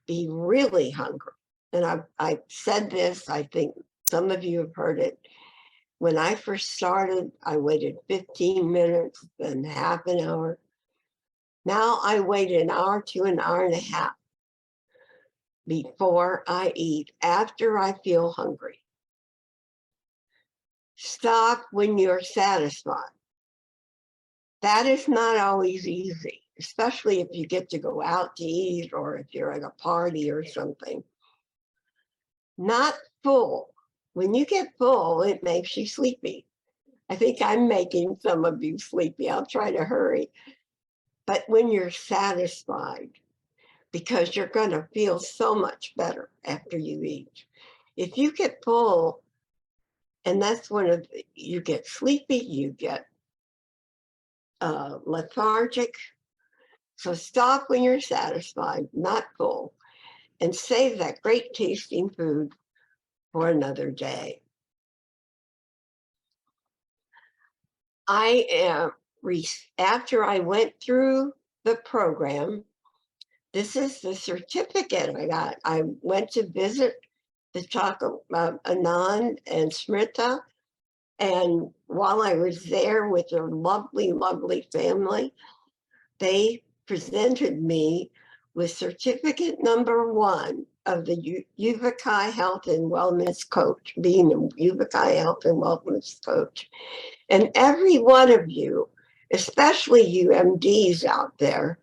be really hungry. And I've said this, I think, Some of you have heard it. When I first started, I waited 15 minutes, then half an hour. Now I wait an hour to an hour and a half before I eat, after I feel hungry. Stop when you're satisfied. That is not always easy, especially if you get to go out to eat or if you're at a party or something. Not full. When you get full, it makes you sleepy. I think I'm making some of you sleepy. I'll try to hurry. But when you're satisfied, because you're going to feel so much better after you eat. If you get full, and that's you get sleepy, you get lethargic. So stop when you're satisfied, not full, and save that great tasting food for another day. After I went through the program, this is the certificate I got. I went to visit the Anand and Smrita, and while I was there with their lovely, lovely family, they presented me with certificate number 1 of the Yuvakai Health and Wellness Coach, being a Yuvakai Health and Wellness Coach. And every one of you, especially you MDs out there,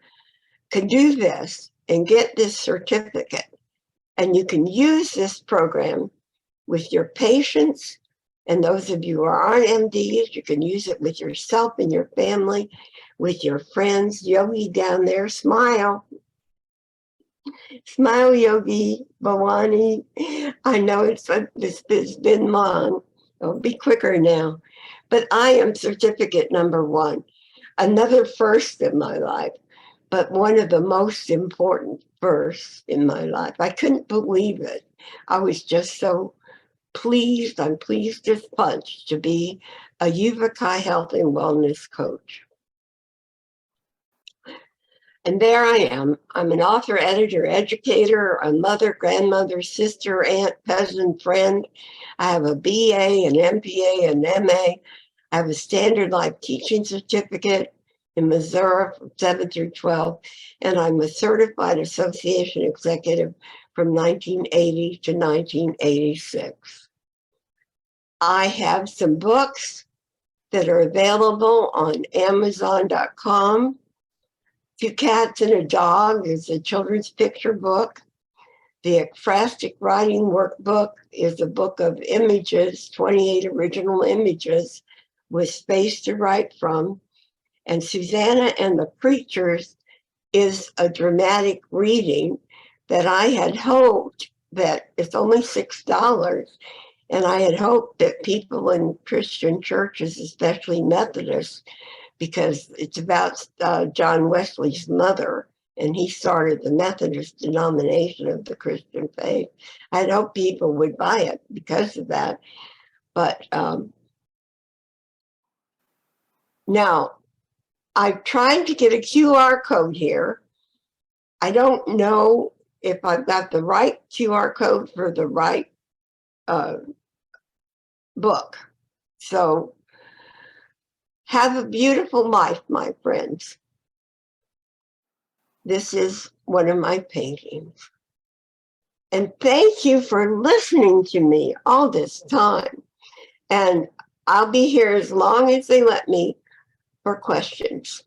can do this and get this certificate. And you can use this program with your patients. And those of you who aren't MDs, you can use it with yourself and your family, with your friends. Yogi down there, smile. Smile, Yogi, Bhavani. I know it's been long. It'll be quicker now. But I am certificate number 1. Another first in my life, but one of the most important firsts in my life. I couldn't believe it. I was just so pleased. I'm pleased as punch to be a Yuvakai Health and Wellness Coach. And there I am. I'm an author, editor, educator, a mother, grandmother, sister, aunt, cousin, friend. I have a BA, an MPA, an MA. I have a standard life teaching certificate in Missouri from 7 through 12. And I'm a certified association executive from 1980 to 1986. I have some books that are available on Amazon.com. 2 Cats and a Dog is a children's picture book. The Ekphrastic Writing Workbook is a book of images, 28 original images with space to write from. And Susanna and the Preachers is a dramatic reading that I had hoped that it's only $6. And I had hoped that people in Christian churches, especially Methodists, because it's about John Wesley's mother, and he started the Methodist denomination of the Christian faith. I'd hope people would buy it because of that. But now, I've tried to get a QR code here. I don't know if I've got the right QR code for the right book. So have a beautiful life, my friends. This is one of my paintings. And thank you for listening to me all this time. And I'll be here as long as they let me for questions.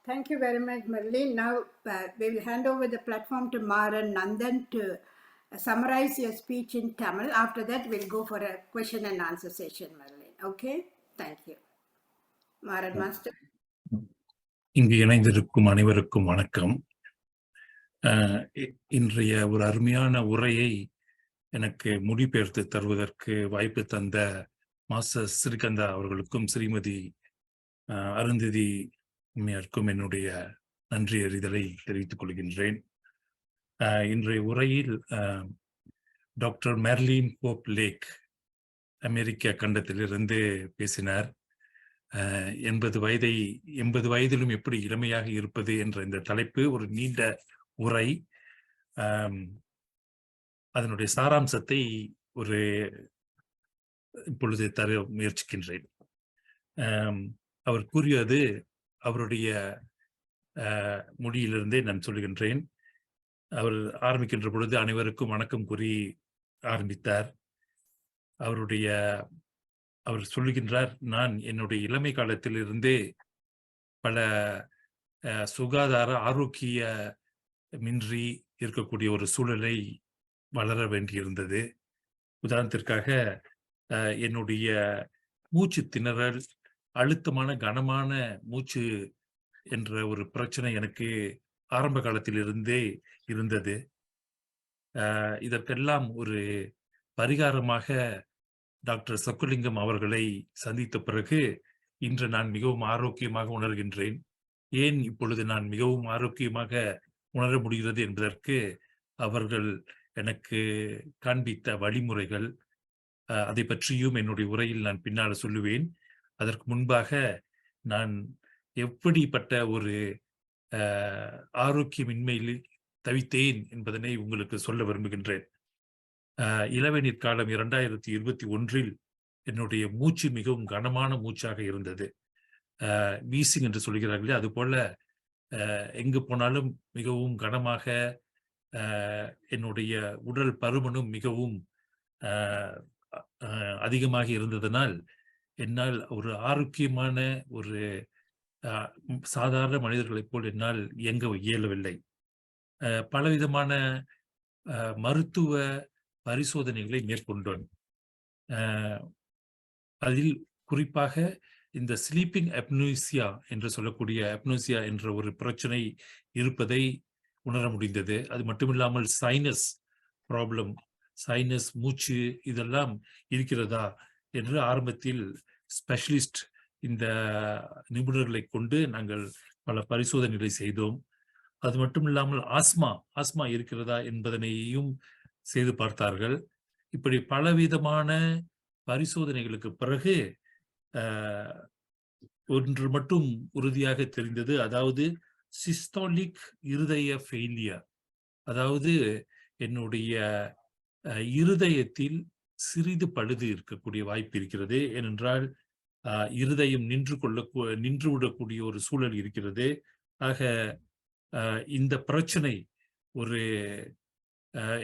Thank you very much, Marilyn. Now we will hand over the platform to Maran Nandan to summarize your speech in Tamil. After that, we'll go for a question and answer session, Marilyn. Okay? Thank you. Maran Master. இங்கு இணைந்திருக்கும் அனைவருக்கும் வணக்கம். இன்றைய ஒரு அருமையான உரையை எனக்கு மொழிபெயர்த்து தருவதற்கு வாய்ப்பு தந்த மாஸ்டர் ஸ்ரீகந்தா அவர்களுக்கும் ஸ்ரீமதி அருந்ததி அம்மையாருக்கும் என்னுடைய நன்றி அறிதலை தெரிவித்துக் கொள்கின்றேன். இன்றைய உரையில் டாக்டர் மெர்லின் போப் லேக் அமெரிக்க கண்டத்திலிருந்து பேசினார். 80 வயதிலும் எப்படி இளமையாக இருப்பது என்ற இந்த தலைப்பு ஒரு நீண்ட உரை. அதனுடைய சாராம்சத்தை இப்பொழுது தர முயற்சிக்கின்றேன். அவர் கூறியது அவருடைய மொழியிலிருந்தே நான் சொல்லுகின்றேன். அவர் ஆரம்பிக்கின்ற பொழுது அனைவருக்கும் வணக்கம் கூறி ஆரம்பித்தார். அவர் சொல்லுகின்றார், நான் என்னுடைய இளமை காலத்திலிருந்தே பல சுகாதார ஆரோக்கியமின்றி இருக்கக்கூடிய ஒரு சூழலை வளர வேண்டியிருந்தது. உதாரணத்திற்காக என்னுடைய மூச்சு திணறல், அழுத்தமான கனமான மூச்சு என்ற ஒரு பிரச்சனை எனக்கு ஆரம்ப காலத்திலிருந்தே இருந்தது. இதற்கெல்லாம் ஒரு பரிகாரமாக டாக்டர் சொக்கலிங்கம் அவர்களை சந்தித்த பிறகு இன்று நான் மிகவும் ஆரோக்கியமாக உணர்கின்றேன். ஏன் இப்பொழுது நான் மிகவும் ஆரோக்கியமாக உணர முடிகிறது என்பதற்கு அவர்கள் எனக்கு காண்பித்த வழிமுறைகள், அதை பற்றியும் என்னுடைய உரையில் நான் பின்னால் சொல்லுவேன். அதற்கு முன்பாக நான் எப்படிப்பட்ட ஒரு ஆரோக்கியமின்மையில் தவித்தேன் என்பதனை உங்களுக்கு சொல்ல விரும்புகின்றேன். இளவேநீர் காலம் 2021 என்னுடைய மூச்சு மிகவும் கனமான மூச்சாக இருந்தது. வீசிங் என்று சொல்கிறார்களே, அது போல எங்கு போனாலும் மிகவும் கனமாக, என்னுடைய உடல் பருமனும் மிகவும் அதிகமாக இருந்ததனால் என்னால் ஒரு ஆரோக்கியமான ஒரு சாதாரண மனிதர்களைப் போல் என்னால் இயங்க இயலவில்லை. பலவிதமான மருத்துவ பரிசோதனைகளை மேற்கொண்டோம். அதில் குறிப்பாக இந்த ஸ்லீப்பிங் அப்னீசியா என்று சொல்லக்கூடிய அப்னீசியா என்ற ஒரு பிரச்சனை இருப்பதை உணர முடிந்தது. அது மட்டுமில்லாமல் சைனஸ் ப்ராப்ளம், சைனஸ் மூச்சு இதெல்லாம் இருக்கிறதா என்று ஆரம்பத்தில் ஸ்பெஷலிஸ்ட் இந்த நிபுணர்களை கொண்டு நாங்கள் பல பரிசோதனைகளை செய்தோம். அது மட்டும் இல்லாமல் ஆஸ்மா இருக்கிறதா என்பதனையும் செய்து பார்த்தார்கள். இப்படி பலவிதமான பரிசோதனைகளுக்கு பிறகு ஒன்று மட்டும் உறுதியாக தெரிந்தது, அதாவது சிஸ்டாலிக் இருதய ஃபெயிலியர், அதாவது என்னுடைய இருதயத்தில் சிறிது பழுது இருக்கக்கூடிய வாய்ப்பு இருக்கிறது. ஏனென்றால் இருதயம் நின்று விடக்கூடிய ஒரு சூழல் இருக்கிறது. ஆக இந்த பிரச்சனை ஒரு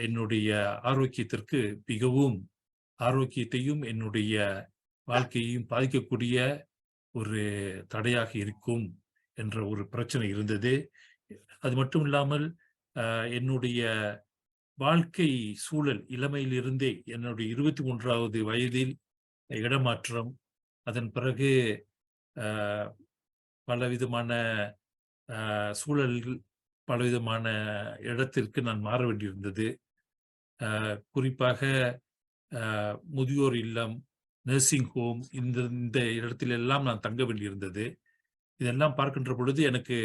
என்னுடைய ஆரோக்கியத்திற்கு மிகவும் ஆரோக்கியத்தையும் என்னுடைய வாழ்க்கையையும் பாதிக்கக்கூடிய ஒரு தடையாக இருக்கும் என்ற ஒரு பிரச்சனை இருந்தது. அது மட்டும் இல்லாமல் என்னுடைய வாழ்க்கை சூழல் இளமையிலிருந்தே என்னுடைய 23வது வயதில் இடமாற்றம், அதன் பிறகு பலவிதமான சூழல்கள், பலவிதமான இடத்திற்கு நான் மாற வேண்டியிருந்தது. குறிப்பாக முதியோர் இல்லம், நர்சிங் ஹோம், இந்த இடத்திலெல்லாம் நான் தங்க வேண்டியிருந்தது. இதெல்லாம் பார்க்கின்ற பொழுது எனக்கு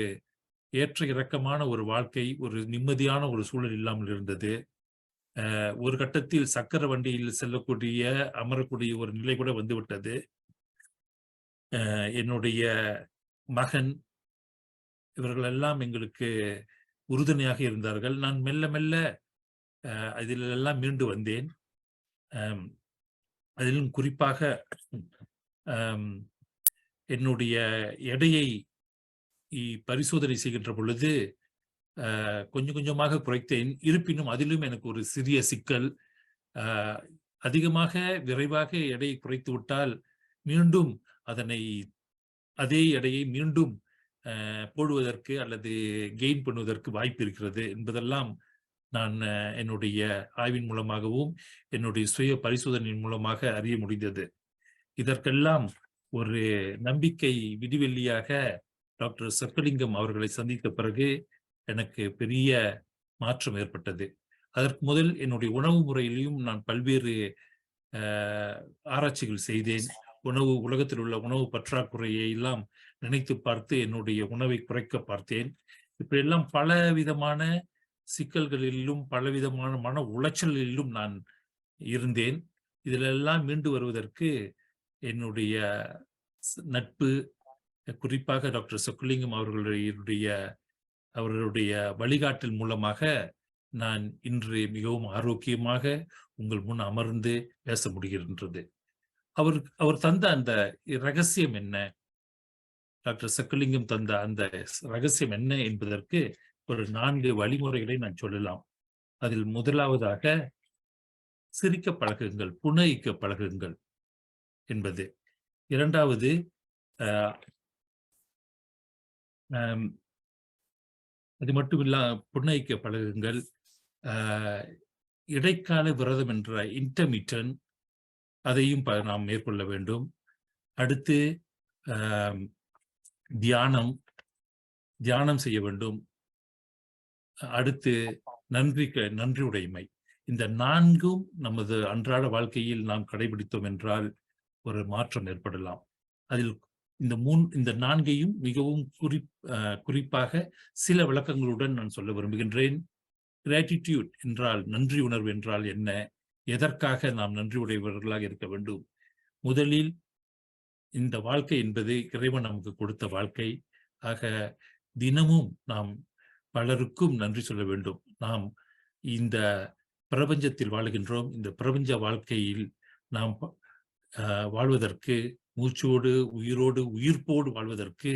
ஏற்ற இறக்கமான ஒரு வாழ்க்கை, ஒரு நிம்மதியான ஒரு சூழல் இல்லாமல் இருந்தது. ஒரு கட்டத்தில் சக்கர வண்டியில் செல்லக்கூடிய, அமரக்கூடிய ஒரு நிலை கூட வந்துவிட்டது. என்னுடைய மகன் இவர்களெல்லாம் எங்களுக்கு உறுதுணையாக இருந்தார்கள். நான் மெல்ல மெல்ல அதிலெல்லாம் மீண்டு வந்தேன். அதிலும் குறிப்பாக என்னுடைய எடையை பரிசோதனை செய்கின்ற பொழுது கொஞ்சம் கொஞ்சமாக குறைத்தேன். இருப்பினும் அதிலும் எனக்கு ஒரு சிறிய சிக்கல், அதிகமாக விரைவாக எடையை குறைத்து விட்டால் மீண்டும் அதே எடையை மீண்டும் போடுவதற்கு அல்லது கெயின் பண்ணுவதற்கு வாய்ப்பு இருக்கிறது என்பதெல்லாம் நான் என்னுடைய ஆய்வின் மூலமாகவும் என்னுடைய சுய பரிசோதனையின் மூலமாக அறிய முடிந்தது. இதற்கெல்லாம் ஒரு நம்பிக்கை விடிவெள்ளியாக டாக்டர் சொக்கலிங்கம் அவர்களை சந்தித்த பிறகு எனக்கு பெரிய மாற்றம் ஏற்பட்டது. அதற்கு முதல் என்னுடைய உணவு முறையிலையும் நான் பல்வேறு ஆராய்ச்சிகள் செய்தேன். உலகத்தில் உள்ள உணவு பற்றாக்குறையை எல்லாம் நினைத்து பார்த்து என்னுடைய உணவை குறைக்க பார்த்தேன். இப்படியெல்லாம் பல விதமான சிக்கல்களிலும் பலவிதமான மன உளைச்சலிலும் நான் இருந்தேன். இதிலெல்லாம் மீண்டு வருவதற்கு என்னுடைய நட்பு, குறிப்பாக டாக்டர் சொக்கலிங்கம் அவர்களுடைய வழிகாட்டல் மூலமாக நான் இன்று மிகவும் ஆரோக்கியமாக உங்கள் முன் அமர்ந்து பேச முடிகின்றது. அவர் தந்த அந்த ரகசியம் என்ன, டாக்டர் சொக்கலிங்கம் தந்த அந்த ரகசியம் என்ன என்பதற்கு ஒரு 4 வழிமுறைகளை நான் சொல்லலாம். அதில் முதலாவதாக சிரிக்க பழகுங்கள், புன்னகைக்க பழகுங்கள் என்பது. இரண்டாவது அது மட்டும் புன்னகைக்க பழகுங்கள். இடைக்கால விரதம் என்ற இன்டர்மிட்டன் அதையும் நாம் மேற்கொள்ள வேண்டும். அடுத்து தியானம் செய்ய வேண்டும். அடுத்து நன்றியுடைமை. இந்த 4ம் நமது அன்றாட வாழ்க்கையில் நாம் கடைபிடித்தோம் என்றால் ஒரு மாற்றம் ஏற்படலாம். அதில் இந்த 4ஐயும் மிகவும் குறிப்பாக சில விளக்கங்களுடன் நான் சொல்ல விரும்புகின்றேன். கிராட்டிடியூட் என்றால் நன்றி உணர்வு என்றால் என்ன, எதற்காக நாம் நன்றி உடையவர்களாக இருக்க வேண்டும்? முதலில் இந்த வாழ்க்கை என்பது இறைவன் நமக்கு கொடுத்த வாழ்க்கை. ஆக தினமும் நாம் பலருக்கும் நன்றி சொல்ல வேண்டும். நாம் இந்த பிரபஞ்சத்தில் வாழுகின்றோம். இந்த பிரபஞ்ச வாழ்க்கையில் நாம் வாழ்வதற்கு, மூச்சோடு உயிரோடு உயிர்ப்போடு வாழ்வதற்கு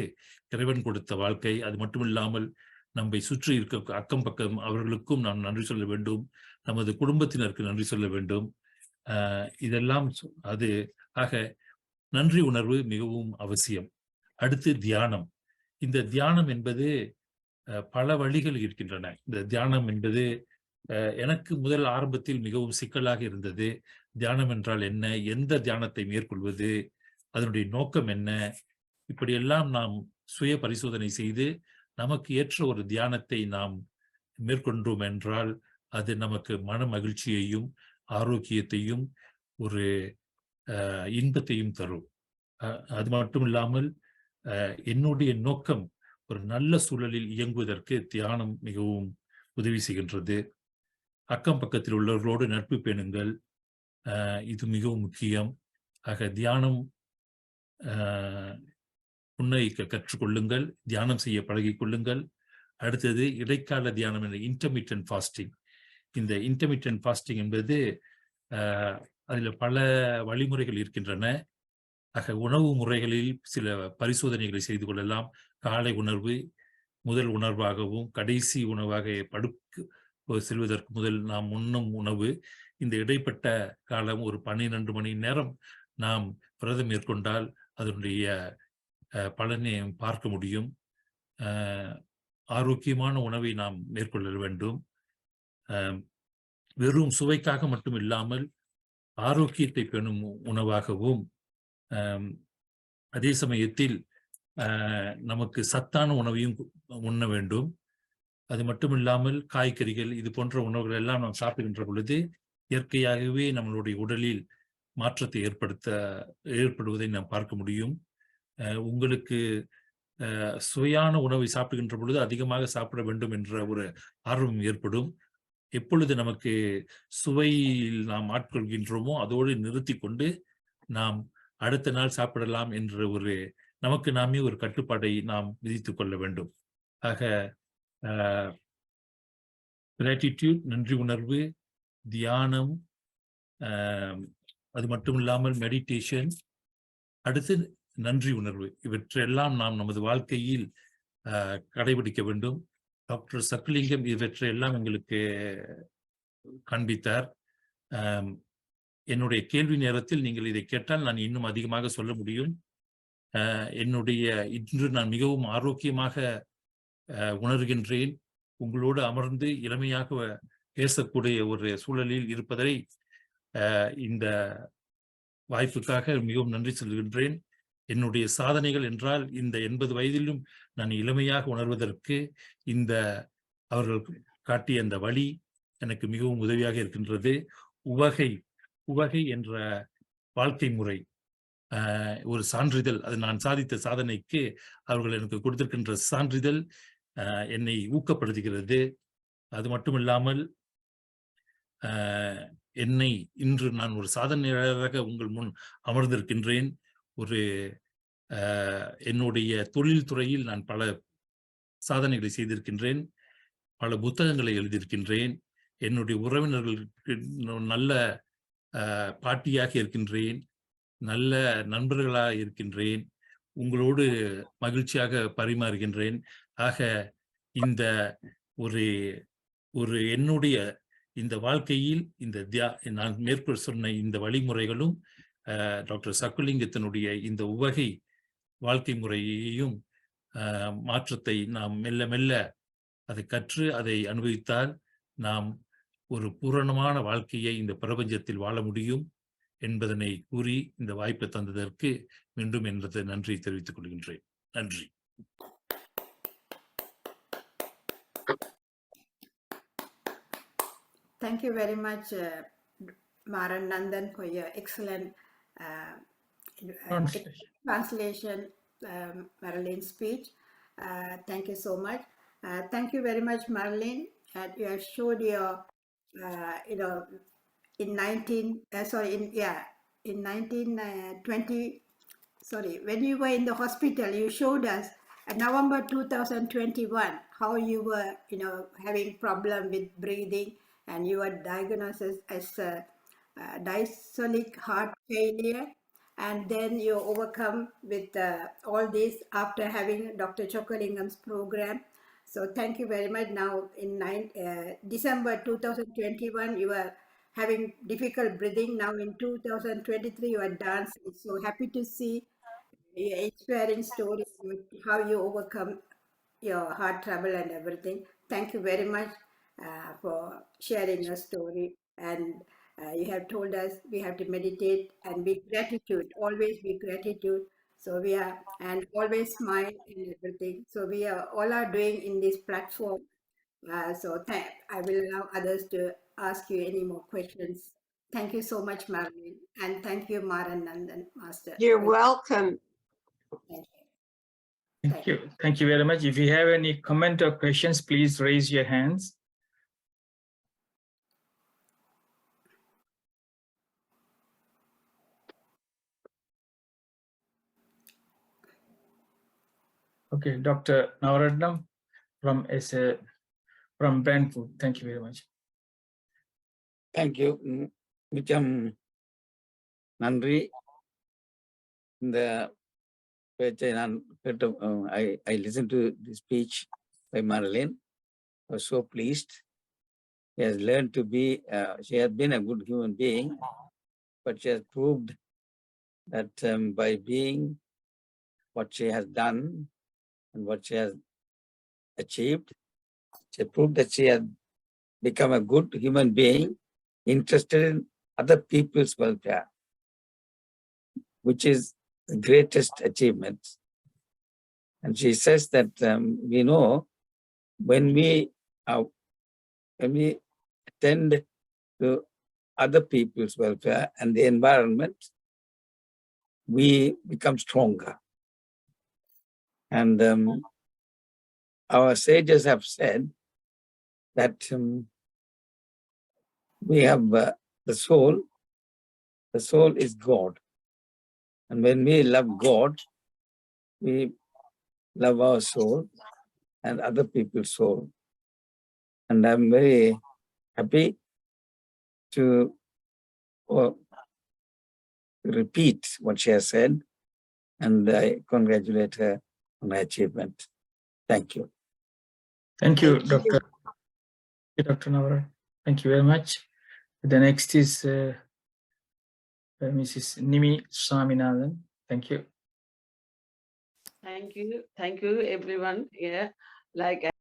இறைவன் கொடுத்த வாழ்க்கை. அது மட்டுமில்லாமல் நம்மை சுற்றி இருக்க அக்கம் பக்கம் அவர்களுக்கும் நாம் நன்றி சொல்ல வேண்டும். நமது குடும்பத்தினருக்கு நன்றி சொல்ல வேண்டும். இதெல்லாம் ஆக நன்றி உணர்வு மிகவும் அவசியம். அடுத்து தியானம். இந்த தியானம் என்பது பல வழிகள் இருக்கின்றன. இந்த தியானம் என்பது எனக்கு முதல் ஆரம்பத்தில் மிகவும் சிக்கலாக இருந்தது. தியானம் என்றால் என்ன, எந்த தியானத்தை மேற்கொள்வது, அதனுடைய நோக்கம் என்ன, இப்படியெல்லாம் நாம் சுய பரிசோதனை செய்து நமக்கு ஏற்ற ஒரு தியானத்தை நாம் மேற்கொண்டோம் என்றால் அது நமக்கு மன மகிழ்ச்சியையும் ஆரோக்கியத்தையும் ஒரு இன்பத்தையும் தரும். அது மட்டும் இல்லாமல் என்னுடைய நோக்கம் ஒரு நல்ல சூழலில் இயங்குவதற்கு தியானம் மிகவும் உதவி செய்கின்றது. அக்கம் பக்கத்தில் உள்ளவர்களோடு நட்பு பேணுங்கள், இது மிகவும் முக்கியம். ஆக தியானம் புன்னகைக்க கற்றுக்கொள்ளுங்கள், தியானம் செய்ய பழகிக் கொள்ளுங்கள். அடுத்தது இடைக்கால தியானம் என்ற இன்டர்மிட்டன்ட் ஃபாஸ்டிங். இந்த இன்டர்மிட்டன்ட் ஃபாஸ்டிங் என்பது அதில் பல வழிமுறைகள் இருக்கின்றன. ஆக உணவு முறைகளில் சில பரிசோதனைகளை செய்து கொள்ளலாம். காலை உணர்வு முதல் உணர்வாகவும் கடைசி உணவாக செல்வதற்கு முதல் நாம் உண்ணும் உணவு, இந்த இடைப்பட்ட காலம் ஒரு 12 மணி நேரம் நாம் விரதம் மேற்கொண்டால் அதனுடைய பலனை பார்க்க முடியும். ஆரோக்கியமான உணவை நாம் மேற்கொள்ள வேண்டும். வெறும் சுவைக்காக மட்டும் இல்லாமல் ஆரோக்கியத்தை பேணும் உணவாகவும், அதே சமயத்தில் நமக்கு சத்தான உணவையும் உண்ண வேண்டும். அது மட்டும் இல்லாமல் காய்கறிகள் இது போன்ற உணவுகள் எல்லாம் நாம் சாப்பிடுகின்ற பொழுது இயற்கையாகவே நம்மளுடைய உடலில் மாற்றத்தை ஏற்படுவதை நாம் பார்க்க முடியும். உங்களுக்கு சுவையான உணவை சாப்பிடுகின்ற பொழுது அதிகமாக சாப்பிட வேண்டும் என்ற ஒரு ஆர்வம் ஏற்படும். எப்பொழுது நமக்கு சுவையில் நாம் ஆட்கொள்கின்றோமோ அதோடு நிறுத்தி கொண்டு நாம் அடுத்த நாள் சாப்பிடலாம் என்ற நமக்கு நாமே ஒரு கட்டுப்பாட்டை நாம் விதித்துக் கொள்ள வேண்டும். ஆக கிராட்டிடியூட் நன்றி உணர்வு, தியானம், அது மட்டும் இல்லாமல் மெடிடேஷன், அடுத்து நன்றி உணர்வு, இவற்றையெல்லாம் நாம் நமது வாழ்க்கையில் கடைபிடிக்க வேண்டும். டாக்டர் சொக்கலிங்கம் இவற்றையெல்லாம் எங்களுக்கு காண்பித்தார். என்னுடைய கேள்வி நேரத்தில் நீங்கள் இதை கேட்டால் நான் இன்னும் அதிகமாக சொல்ல முடியும். இன்று நான் மிகவும் ஆரோக்கியமாக உணர்கின்றேன். உங்களோடு அமர்ந்து இளமையாக பேசக்கூடிய ஒரு சூழலில் இருப்பதை இந்த வாய்ப்புக்காக மிகவும் நன்றி சொல்கின்றேன். என்னுடைய சாதனைகள் என்றால் இந்த 80 வயதிலும் நான் இளமையாக உணர்வதற்கு அவர்கள் காட்டிய அந்த வழி எனக்கு மிகவும் உதவியாக இருக்கின்றது. உவகை என்ற வாழ்க்கை முறை ஒரு சான்றிதழ். அது நான் சாதித்த சாதனைக்கு அவர்கள் எனக்கு கொடுத்திருக்கின்ற சான்றிதழ் என்னை ஊக்கப்படுத்துகிறது. அது மட்டும் இல்லாமல் என்னை இன்று நான் ஒரு சாதனையாளராக உங்கள் முன் அமர்ந்திருக்கின்றேன். ஒரு என்னுடைய தொழில் துறையில் நான் பல சாதனைகளை செய்திருக்கின்றேன். பல புத்தகங்களை எழுதியிருக்கின்றேன். என்னுடைய உறவினர்களுக்கு நல்ல பாட்டியாக இருக்கின்றேன். நல்ல நண்பர்களாக இருக்கின்றேன். உங்களோடு மகிழ்ச்சியாக பரிமாறுகின்றேன். ஆக இந்த ஒரு என்னுடைய இந்த வாழ்க்கையில் நான் மேற்கொள் சொன்ன இந்த வழிமுறைகளும் டாக்டர் சக்குலிங்கத்தினுடைய இந்த உவகை வாழ்க்கை முறையையும் மாற்றத்தை நாம் மெல்ல மெல்ல அதை கற்று அதை அனுபவித்தால் நாம் ஒரு பூரணமான வாழ்க்கையை இந்த பிரபஞ்சத்தில் வாழ முடியும் என்பதனை கூறி இந்த வாய்ப்பை தந்ததற்கு மீண்டும் எனது நன்றி தெரிவித்துக் கொள்கின்றேன். நன்றி. Thank you very much, Maran Nandan, for your excellent translation, Marilyn's speech. Thank you so much. Thank you very much, Marilyn. You have showed your, in 1920, when you were in the hospital, you showed us November 2021 how you were, having problem with breathing, and you were diagnosed as diastolic heart failure, and then you overcome with all this after having Dr. Chokalingam's program. So thank you very much. Now in December 2021, you were having difficult breathing. Now in 2023, you are dancing. So happy to see your inspiring story, how you overcome your heart trouble and everything. Thank you very much for sharing your story. And you have told us we have to meditate and be gratitude, always be gratitude. So we are, and always smile and everything. So we are all are doing in this platform. So I will allow others to ask you any more questions. Thank you so much, Marilyn, and thank you, Maran Nandan, Master. You're welcome. Thank you. Thank you. Thank you very much. If you have any comment or questions, please raise your hands. Okay, Dr. Navaratnam from Brentwood. Thank you very much. Thank you. Micham Nandri. I listened to the speech by Marilyn. I was so pleased. She has learned to be, she has been a good human being, but she has proved that by being what she has done and what she has achieved, she proved that she has become a good human being, interested in other people's welfare, which is the greatest achievement. And she says that we know when we attend to other people's welfare and the environment, we become stronger. And our sages have said that we have the soul is God. And when we love God, we love our soul and other people's soul. And I'm very happy to repeat what she has said, and I congratulate her on her achievement. Thank you. Thank you, Dr. Navaratnam. Thank you very much. The next is Mrs. Nimi Swaminathan. Thank you. Thank you everyone here. Like